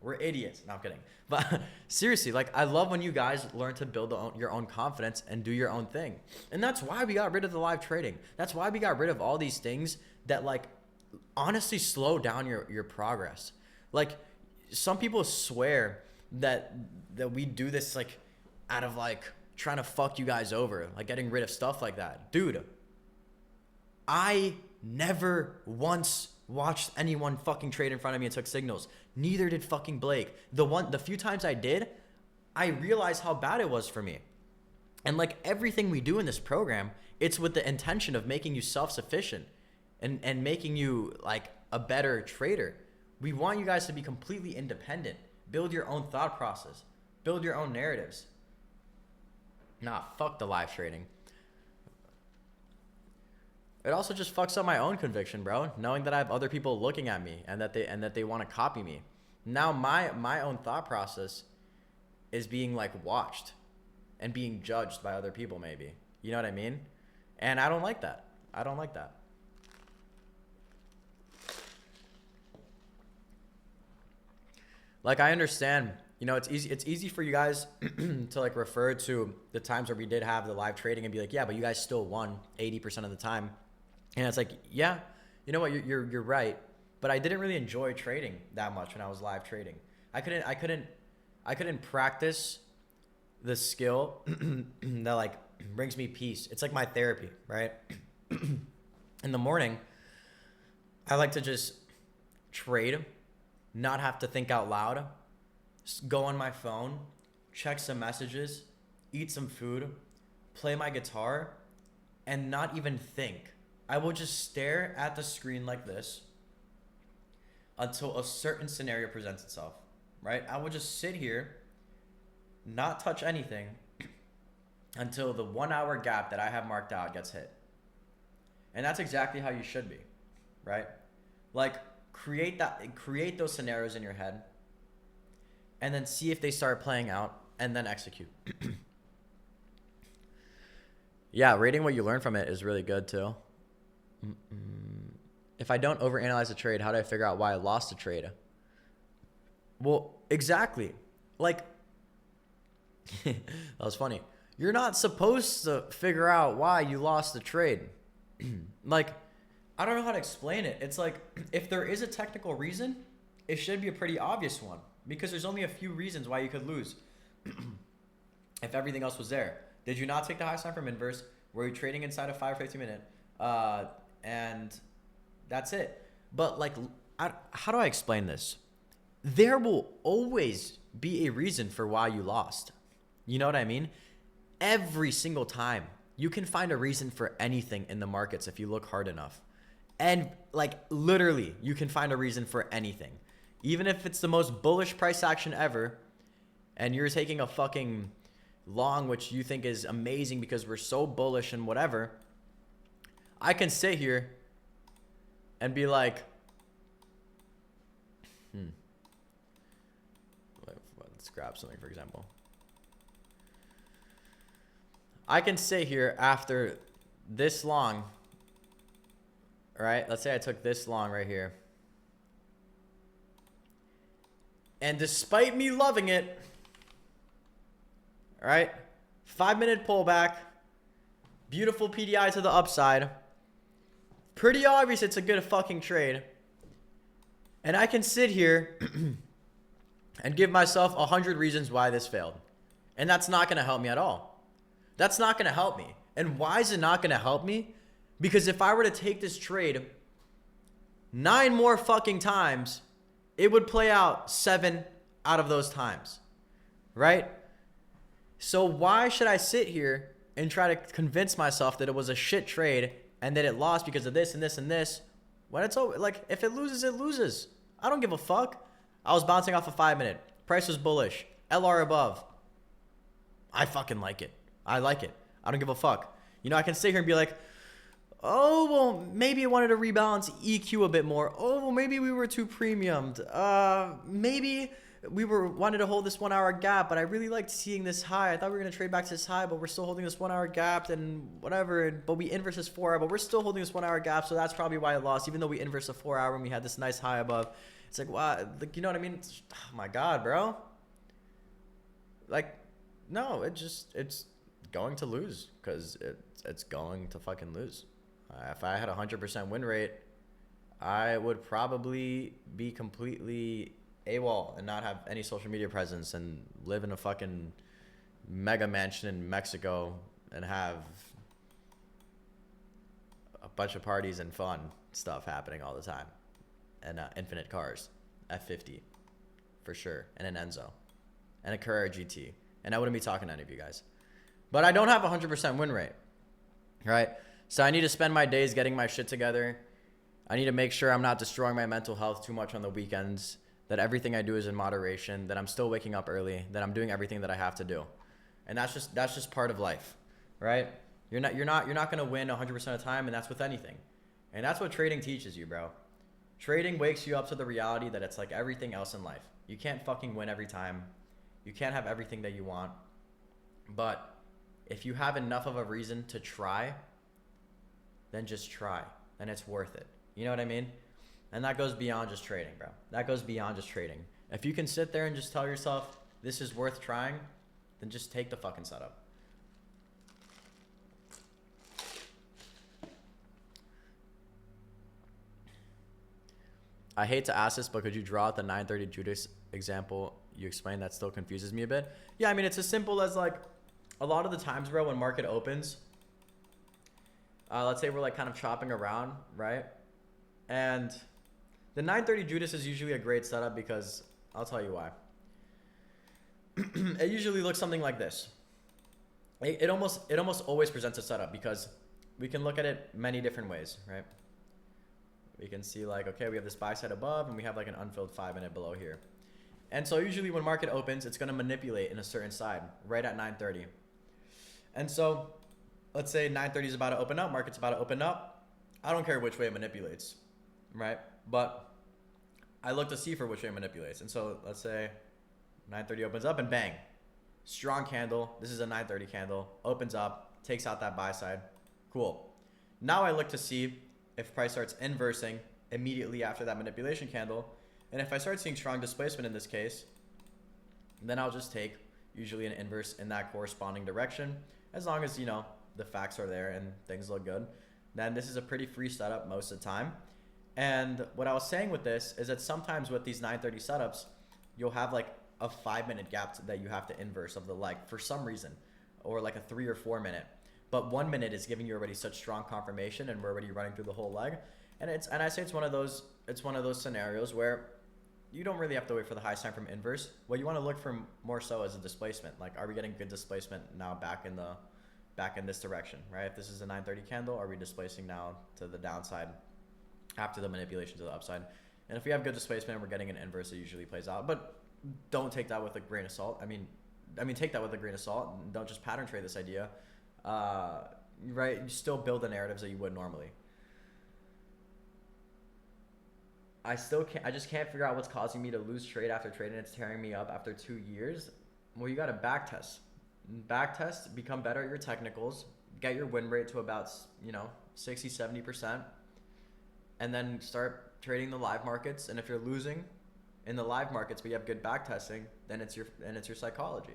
We're idiots. No, I'm kidding. But seriously, like, I love when you guys learn to build your own confidence and do your own thing. And that's why we got rid of the live trading. That's why we got rid of all these things that, like, honestly slow down your progress. Like, some people swear that we do this, like, out of, like, trying to fuck you guys over, like getting rid of stuff like that. Dude, I never once watched anyone fucking trade in front of me and took signals. Neither did fucking Blake. The few times I did, I realized how bad it was for me. And like everything we do in this program, it's with the intention of making you self-sufficient and making you like a better trader. We want you guys to be completely independent. Build your own thought process. Build your own narratives. Nah, fuck the live trading. It also just fucks up my own conviction, bro. Knowing that I have other people looking at me and that they want to copy me. Now my own thought process is being like watched and being judged by other people, maybe. You know what I mean? And I don't like that. I don't like that. Like, I understand, you know, it's easy for you guys to like refer to the times where we did have the live trading and be like, yeah, but you guys still won 80% of the time. And it's like, yeah, you know what, you're right, but I didn't really enjoy trading that much when I was live trading. I couldn't practice the skill that like brings me peace. It's like my therapy, right? In the morning, I like to just trade, not have to think out loud, just go on my phone, check some messages, eat some food, play my guitar, and not even think. I will just stare at the screen like this until a certain scenario presents itself, right? I will just sit here, not touch anything until the 1 hour gap that I have marked out gets hit. And that's exactly how you should be, right? Like, create those scenarios in your head, and then see if they start playing out, and then execute. Yeah, rating what you learn from it is really good too. If I don't overanalyze a trade, how do I figure out why I lost a trade? Well, exactly. Like, that was funny. You're not supposed to figure out why you lost the trade. Like, I don't know how to explain it. It's like, if there is a technical reason, it should be a pretty obvious one, because there's only a few reasons why you could lose. If everything else was there. Did you not take the highest time from inverse? Were you trading inside a 5 or 50 minute? And that's it. But like, how do I explain this? There will always be a reason for why you lost. You know what I mean? Every single time. You can find a reason for anything in the markets if you look hard enough. And like, literally, you can find a reason for anything. Even if it's the most bullish price action ever, and you're taking a fucking long, which you think is amazing because we're so bullish and whatever, I can sit here and be like, let's grab something, for example. I can sit here after this long, right? Let's say I took this long right here. And despite me loving it, all right, 5-minute pullback, beautiful PDI to the upside, pretty obvious it's a good fucking trade. And I can sit here and give myself 100 reasons why this failed. And that's not going to help me at all. That's not going to help me. And why is it not going to help me? Because if I were to take this trade 9 more fucking times, it would play out 7 out of those times, right? So why should I sit here and try to convince myself that it was a shit trade and that it lost because of this and this and this, when it's over? Like, if it loses, it loses. I don't give a fuck. I was bouncing off a 5-minute. Price was bullish. LR above. I fucking like it. I like it. I don't give a fuck. You know, I can sit here and be like, oh, well, maybe I wanted to rebalance EQ a bit more. Oh, well, maybe we were too premiumed. Maybe we wanted to hold this 1 hour gap, but I really liked seeing this high. I thought we were going to trade back to this high, but we're still holding this 1 hour gap and whatever. But we inverse this 4 hour, but we're still holding this 1 hour gap. So that's probably why I lost, even though we inverse a 4 hour and we had this nice high above. It's like, wow, like, you know what I mean? Oh my God, bro. Like, no, it's going to lose because it's going to fucking lose. If I had a 100% win rate, I would probably be completely AWOL and not have any social media presence and live in a fucking mega mansion in Mexico and have a bunch of parties and fun stuff happening all the time. And infinite cars, F50 for sure, and an Enzo and a Carrera GT. And I wouldn't be talking to any of you guys. But I don't have a 100% win rate, right? So I need to spend my days getting my shit together. I need to make sure I'm not destroying my mental health too much on the weekends, that everything I do is in moderation, that I'm still waking up early, that I'm doing everything that I have to do. And that's just part of life, right? You're not going to win 100% of the time, and that's with anything. And that's what trading teaches you, bro. Trading wakes you up to the reality that it's like everything else in life. You can't fucking win every time. You can't have everything that you want. But if you have enough of a reason to try, then just try. Then it's worth it. You know what I mean? And that goes beyond just trading, bro. That goes beyond just trading. If you can sit there and just tell yourself, this is worth trying, then just take the fucking setup. I hate to ask this, but could you draw out the 930 Judas example you explained? That still confuses me a bit. Yeah, I mean, it's as simple as like a lot of the times, bro, when market opens, let's say we're like kind of chopping around, right? And the 930 Judas is usually a great setup because I'll tell you why. It usually looks something like this. It almost always presents a setup because we can look at it many different ways, right? We can see like, okay, we have this buy side above and we have like an unfilled 5-minute below here. And so usually when market opens, it's going to manipulate in a certain side right at 930. And so let's say 930 is about to open up, market's about to open up. I don't care which way it manipulates, right? But I look to see for which way it manipulates. And so let's say 930 opens up and bang, strong candle. This is a 930 candle, opens up, takes out that buy side. Cool. Now I look to see if price starts inversing immediately after that manipulation candle. And if I start seeing strong displacement in this case, then I'll just take usually an inverse in that corresponding direction. As long as, you know, the facts are there and things look good, then this is a pretty free setup most of the time. And what I was saying with this is that sometimes with these 930 setups, you'll have like a 5-minute gap that you have to inverse of the leg for some reason, or like a 3 or 4 minute. But 1 minute is giving you already such strong confirmation, and we're already running through the whole leg. And I say it's one of those scenarios where you don't really have to wait for the highest time from inverse. What you want to look for more so is a displacement. Like, are we getting good displacement now back in this direction, right? If this is a 930 candle, are we displacing now to the downside after the manipulation to the upside? And if we have good displacement and we're getting an inverse, it usually plays out. But don't take that with a grain of salt. I mean, take that with a grain of salt. And don't just pattern trade this idea. Right? You still build the narratives that you would normally. I just can't figure out what's causing me to lose trade after trade, and it's tearing me up after 2 years. Well, you got to back test, become better at your technicals, get your win rate to about, 60, 70%, and then start trading the live markets. And if you're losing in the live markets but you have good back testing, then it's your psychology.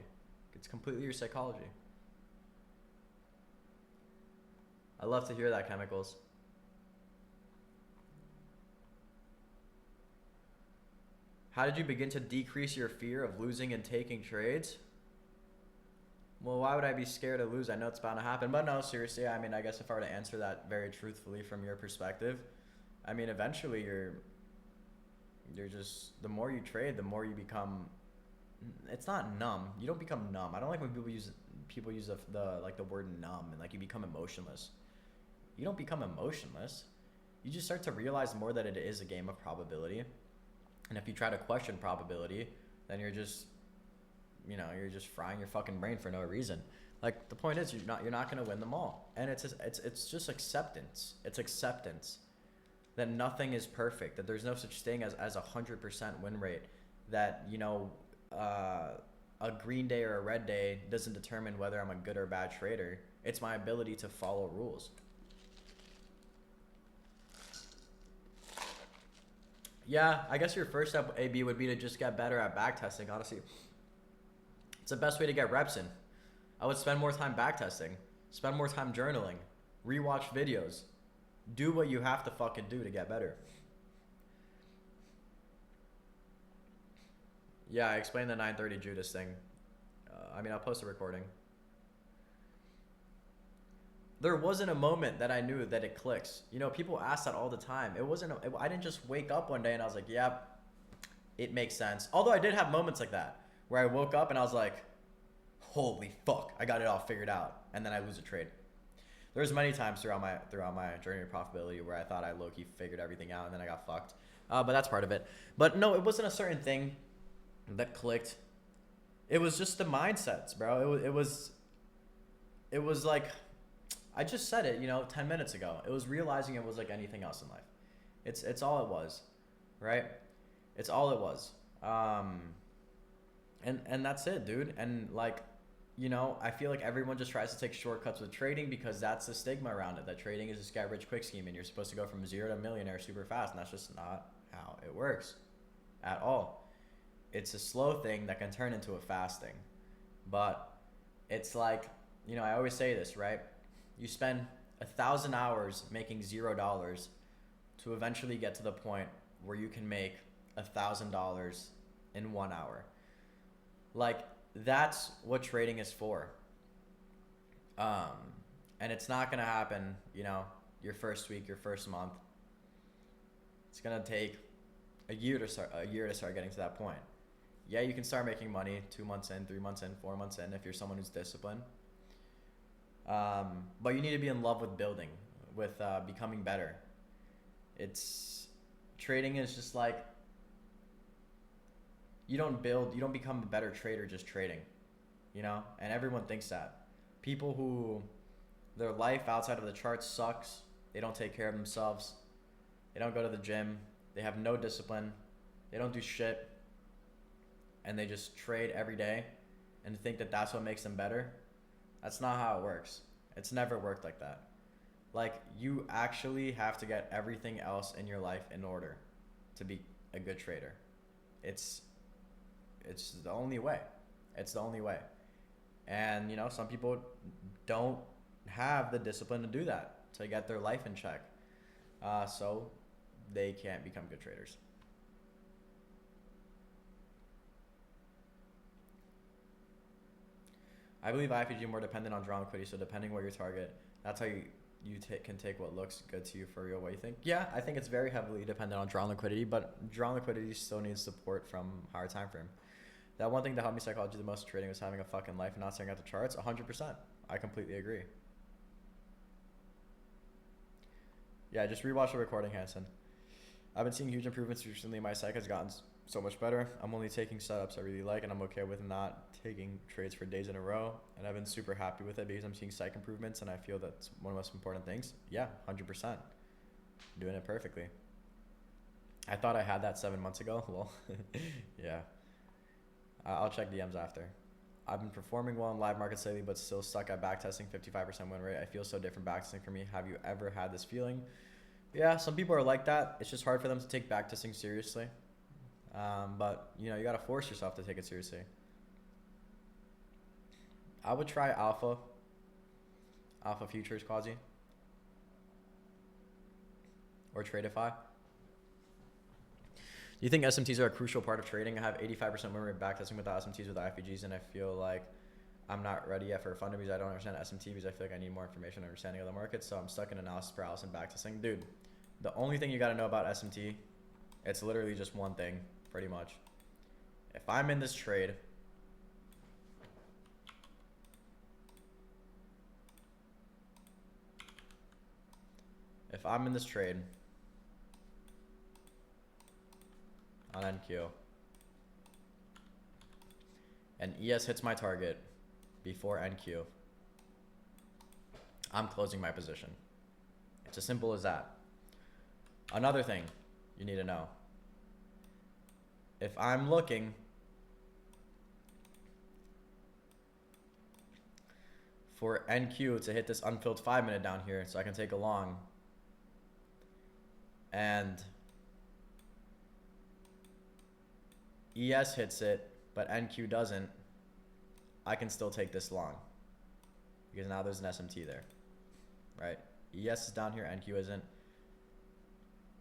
It's completely your psychology. I love to hear that, Chemicals. How did you begin to decrease your fear of losing and taking trades? Well, why would I be scared to lose? I know it's bound to happen. But no, seriously, I mean, I guess if I were to answer that very truthfully from your perspective, I mean, eventually you're just, the more you trade, the more you become, it's not numb. You don't become numb. I don't like when people use the word numb and like you become emotionless. You don't become emotionless. You just start to realize more that it is a game of probability. And if you try to question probability, then you're just frying your fucking brain for no reason. Like, the point is, you're not going to win them all. And it's just acceptance. It's acceptance that nothing is perfect, that there's no such thing as a 100% win rate, that, a green day or a red day doesn't determine whether I'm a good or bad trader. It's my ability to follow rules. Yeah, I guess your first step, AB, would be to just get better at backtesting, honestly. It's the best way to get reps in. I would spend more time backtesting, spend more time journaling, rewatch videos. Do what you have to fucking do to get better. Yeah, I explained the 930 Judas thing. I'll post a recording. There wasn't a moment that I knew that it clicks. People ask that all the time. I didn't just wake up one day and I was like, yeah, it makes sense. Although I did have moments like that where I woke up and I was like, holy fuck, I got it all figured out. And then I lose a trade. There was many times throughout my journey of profitability where I thought I low-key figured everything out and then I got fucked. But that's part of it. But no, it wasn't a certain thing that clicked. It was just the mindsets, bro. It was like, I just said it, 10 minutes ago. It was realizing it was like anything else in life. It's all it was, right? It's all it was. And that's it, dude. And like, I feel like everyone just tries to take shortcuts with trading because that's the stigma around it, that trading is this get rich quick scheme and you're supposed to go from zero to millionaire super fast. And that's just not how it works at all. It's a slow thing that can turn into a fast thing. But it's like, I always say this, right? You spend 1,000 hours making $0 to eventually get to the point where you can make $1,000 in 1 hour. Like, that's what trading is for. And it's not going to happen, your first week, your first month. It's going to take a year to start getting to that point. Yeah, you can start making money 2 months in, 3 months in, 4 months in if you're someone who's disciplined. But you need to be in love with building, with becoming better. Trading is just like, you don't become a better trader just trading, and everyone thinks that. People who their life outside of the charts sucks, they don't take care of themselves, they don't go to the gym, they have no discipline, they don't do shit, and they just trade every day and think that that's what makes them better, that's not how it works. It's never worked like that. Like, you actually have to get everything else in your life in order to be a good trader. It's the only way. It's the only way. And, you know, some people don't have the discipline to do that, to get their life in check. So they can't become good traders. I believe IFG more dependent on draw liquidity, so depending what your target, that's how you can take what looks good to you for real, what you think. Yeah, I think it's very heavily dependent on draw liquidity, but draw liquidity still needs support from higher time frame. That one thing that helped me psychology the most in trading was having a fucking life and not staring at the charts. 100%. I completely agree. Yeah, just rewatch the recording, Hanson. I've been seeing huge improvements recently. My psych has gotten so much better. I'm only taking setups I really like, and I'm okay with not taking trades for days in a row. And I've been super happy with it because I'm seeing psych improvements, and I feel that's one of the most important things. Yeah, 100%. Doing it perfectly. I thought I had that 7 months ago. Well, yeah. I'll check DMs after. I've been performing well in live markets lately, but still stuck at backtesting 55% win rate. I feel so different backtesting for me. Have you ever had this feeling? Yeah, some people are like that. It's just hard for them to take backtesting seriously. But, you know, you got to force yourself to take it seriously. I would try Alpha Futures, Quasi. Or Tradeify. Do you think SMTs are a crucial part of trading? I have 85% win rate backtesting without SMTs with IFVGs, and I feel like I'm not ready yet for a fund because I don't understand SMT because I feel like I need more information and understanding of the market. So I'm stuck in analysis paralysis and backtesting. Dude, the only thing you got to know about SMT, it's literally just one thing, pretty much. If I'm in this trade, on NQ, and ES hits my target before NQ, I'm closing my position. It's as simple as that. Another thing you need to know. If I'm looking for NQ to hit this unfilled 5-minute down here so I can take a long, and ES hits it, but NQ doesn't, I can still take this long because now there's an SMT there, right? ES is down here, NQ isn't.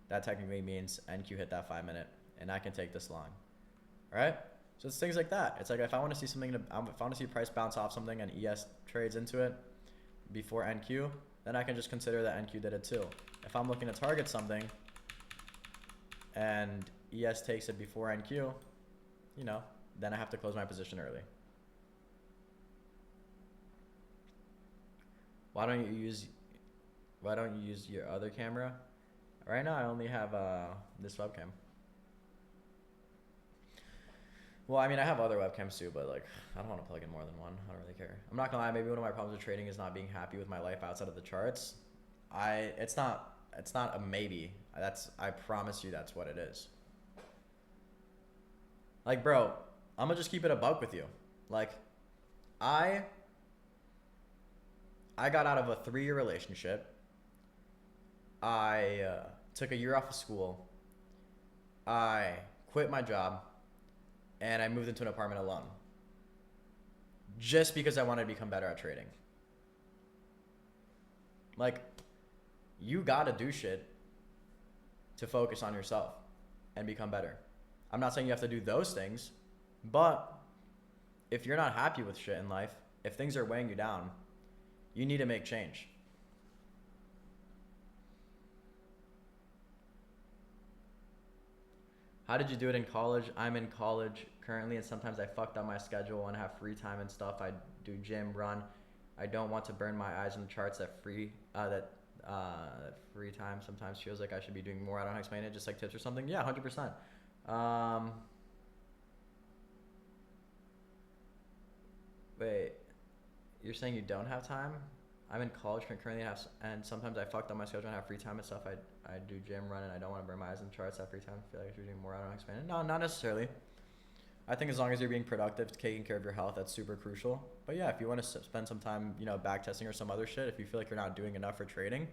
That technically means NQ hit that 5-minute, and I can take this long, all right? So it's things like that. It's like if I want to see something, if I want to see price bounce off something and ES trades into it before NQ, then I can just consider that NQ did it too. If I'm looking to target something and ES takes it before NQ, you know, then I have to close my position early. Why don't you use your other camera? Right now I only have this webcam. Well, I mean, I have other webcams too, but like, I don't want to plug in more than one. I don't really care. I'm not gonna lie, maybe one of my problems with trading is not being happy with my life outside of the charts. It's not a maybe. I promise you that's what it is. Like, bro, I'm gonna just keep it a buck with you. Like, I got out of a 3-year relationship. I took a year off of school. I quit my job, and I moved into an apartment alone. Just because I wanted to become better at trading. Like, you gotta do shit to focus on yourself and become better. I'm not saying you have to do those things, but if you're not happy with shit in life, if things are weighing you down, you need to make change. How did you do it in college? I'm in college currently, and sometimes I fucked up my schedule and have free time and stuff. I do gym, run. I don't want to burn my eyes on the charts. That free time sometimes feels like I should be doing more. I don't know how to explain it, just like tips or something. Yeah, 100%. Wait, you're saying you don't have time? I'm in college currently and sometimes I fucked up my schedule and have free time and stuff. I do gym, run, and I don't want to burn my eyes in charts at free time. I feel like I should do more. I don't explain it. No, not necessarily. I think as long as you're being productive, taking care of your health, that's super crucial. But yeah, if you want to spend some time, back testing or some other shit, if you feel like you're not doing enough for trading,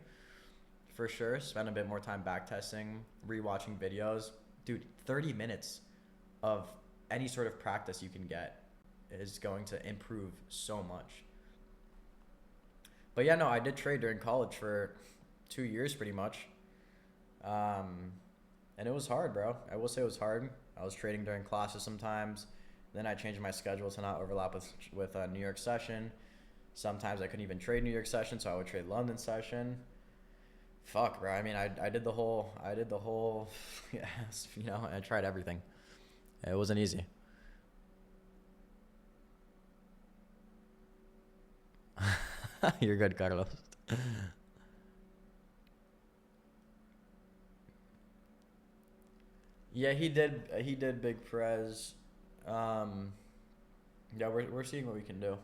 for sure, spend a bit more time back testing, rewatching videos. Dude, 30 minutes of any sort of practice you can get is going to improve so much. But yeah, no, I did trade during college for 2 years pretty much. And it was hard, bro. I will say it was hard. I was trading during classes sometimes. Then I changed my schedule to not overlap with New York session. Sometimes I couldn't even trade New York session, so I would trade London session. Fuck, bro. I mean, I did the whole, yes, I tried everything. It wasn't easy. You're good, Carlos. Yeah, he did. He did big prez. Um, yeah, we're seeing what we can do.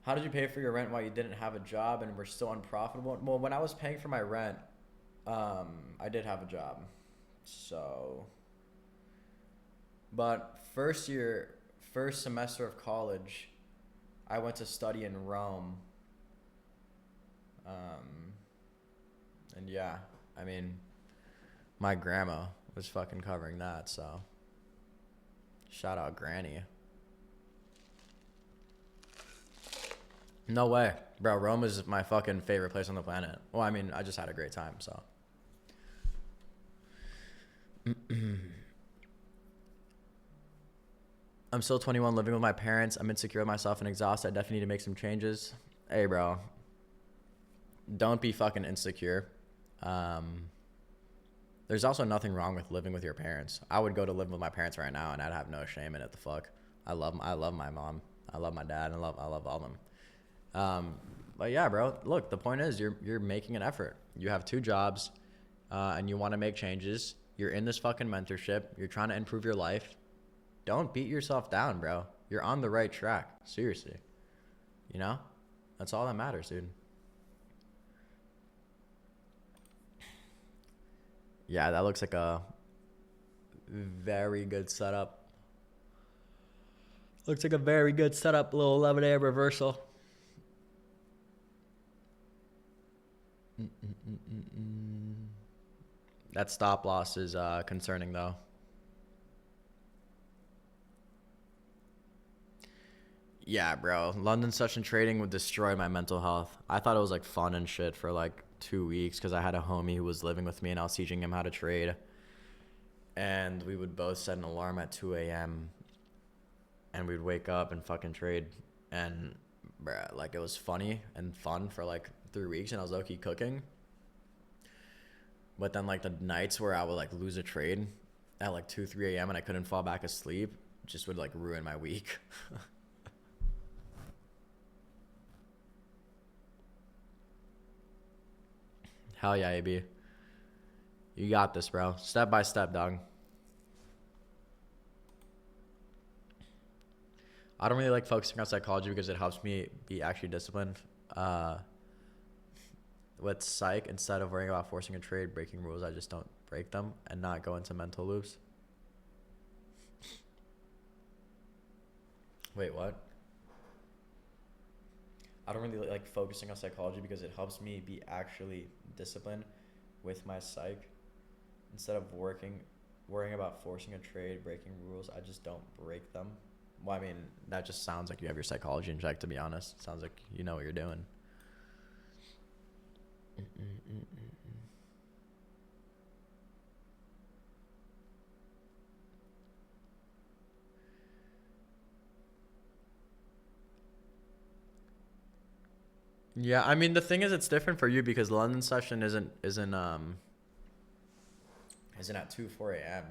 How did you pay for your rent while you didn't have a job and were still unprofitable? Well, when I was paying for my rent, I did have a job. So, but first semester of college, I went to study in Rome. Um, and yeah, I mean, my grandma was fucking covering that, so shout out Granny. No way. Bro, Rome is my fucking favorite place on the planet. Well, I mean, I just had a great time, so. I'm still 21, living with my parents. I'm insecure with myself and exhausted. I definitely need to make some changes. Hey, bro. Don't be fucking insecure. There's also nothing wrong with living with your parents. I would go to live with my parents right now, and I'd have no shame in it. The fuck. I love my mom. I love my dad. I love all of them. But yeah, bro, look, the point is you're making an effort. You have 2 jobs, and you want to make changes. You're in this fucking mentorship. You're trying to improve your life. Don't beat yourself down, bro. You're on the right track. Seriously. That's all that matters, dude. Yeah, that looks like a very good setup. Looks like a very good setup. Little 11A reversal. That stop loss is concerning, though. Yeah, bro. London session trading would destroy my mental health. I thought it was like fun and shit for like 2 weeks because I had a homie who was living with me and I was teaching him how to trade. And we would both set an alarm at 2 a.m. and we'd wake up and fucking trade. And, bruh, like it was funny and fun for like 3 weeks and I was low-key cooking. But then like the nights where I would like lose a trade at like 2, 3 a.m. and I couldn't fall back asleep just would like ruin my week. Hell yeah, AB. You got this, bro. Step by step, dog. I don't really like focusing on psychology because it helps me be actually disciplined. With psych, instead of worrying about forcing a trade, breaking rules, I just don't break them and not go into mental loops. Wait, what? I don't really like focusing on psychology because it helps me be actually disciplined with my psych. Instead of worrying about forcing a trade, breaking rules, I just don't break them. Well, I mean, that just sounds like you have your psychology in check, to be honest. It sounds like you know what you're doing. Yeah, I mean the thing is it's different for you because London session isn't at 2 4 a.m.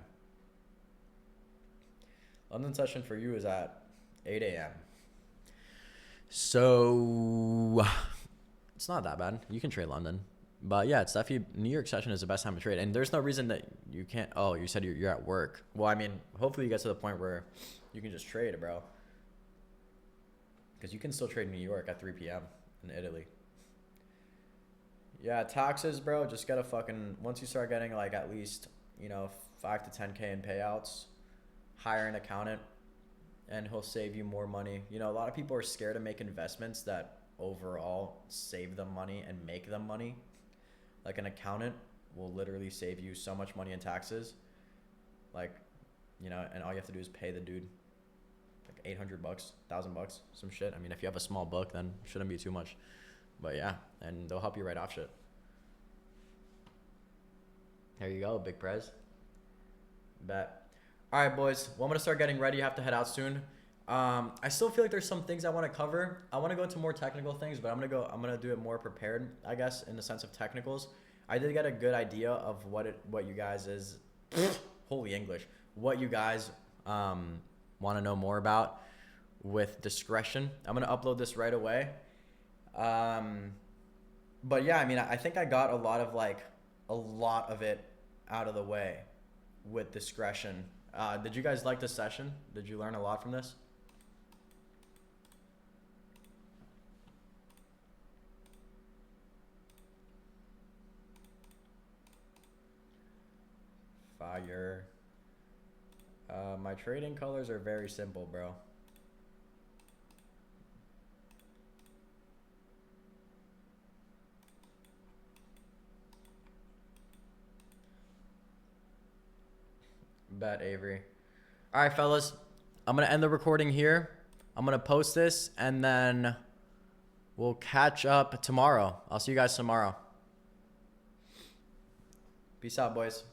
London session for you is at 8 a.m. So it's not that bad. You can trade London. But yeah, it's definitely New York session is the best time to trade. And there's no reason that you can't. Oh, you said you're at work. Well, I mean, hopefully you get to the point where you can just trade, bro. Because you can still trade in New York at 3 p.m. in Italy. Yeah, taxes, bro. Just gotta fucking, once you start getting like at least, you know, 5 to 10K in payouts, hire an accountant and he'll save you more money. You know, a lot of people are scared to make investments that overall save them money and make them money. Like an accountant will literally save you so much money in taxes. Like, you know, and all you have to do is pay the dude like $800, $1,000, some shit. I mean, if you have a small book, then it shouldn't be too much. But yeah, and they'll help you write off shit. There you go, big prez. Bet. All right, boys. Well, I'm gonna start getting ready. I have to head out soon. I still feel like there's some things I want to cover. I want to go into more technical things, but I'm gonna do it more prepared, I guess, in the sense of technicals. I did get a good idea of what you guys is. Holy English. What you guys want to know more about with Discretion. I'm gonna upload this right away. But yeah, I mean, I think I got a lot of it out of the way with Discretion. Did you guys like this session? Did you learn a lot from this? Fire. My trading colors are very simple, bro. Bet, Avery. All right, fellas. I'm going to end the recording here. I'm going to post this, and then we'll catch up tomorrow. I'll see you guys tomorrow. Peace out, boys.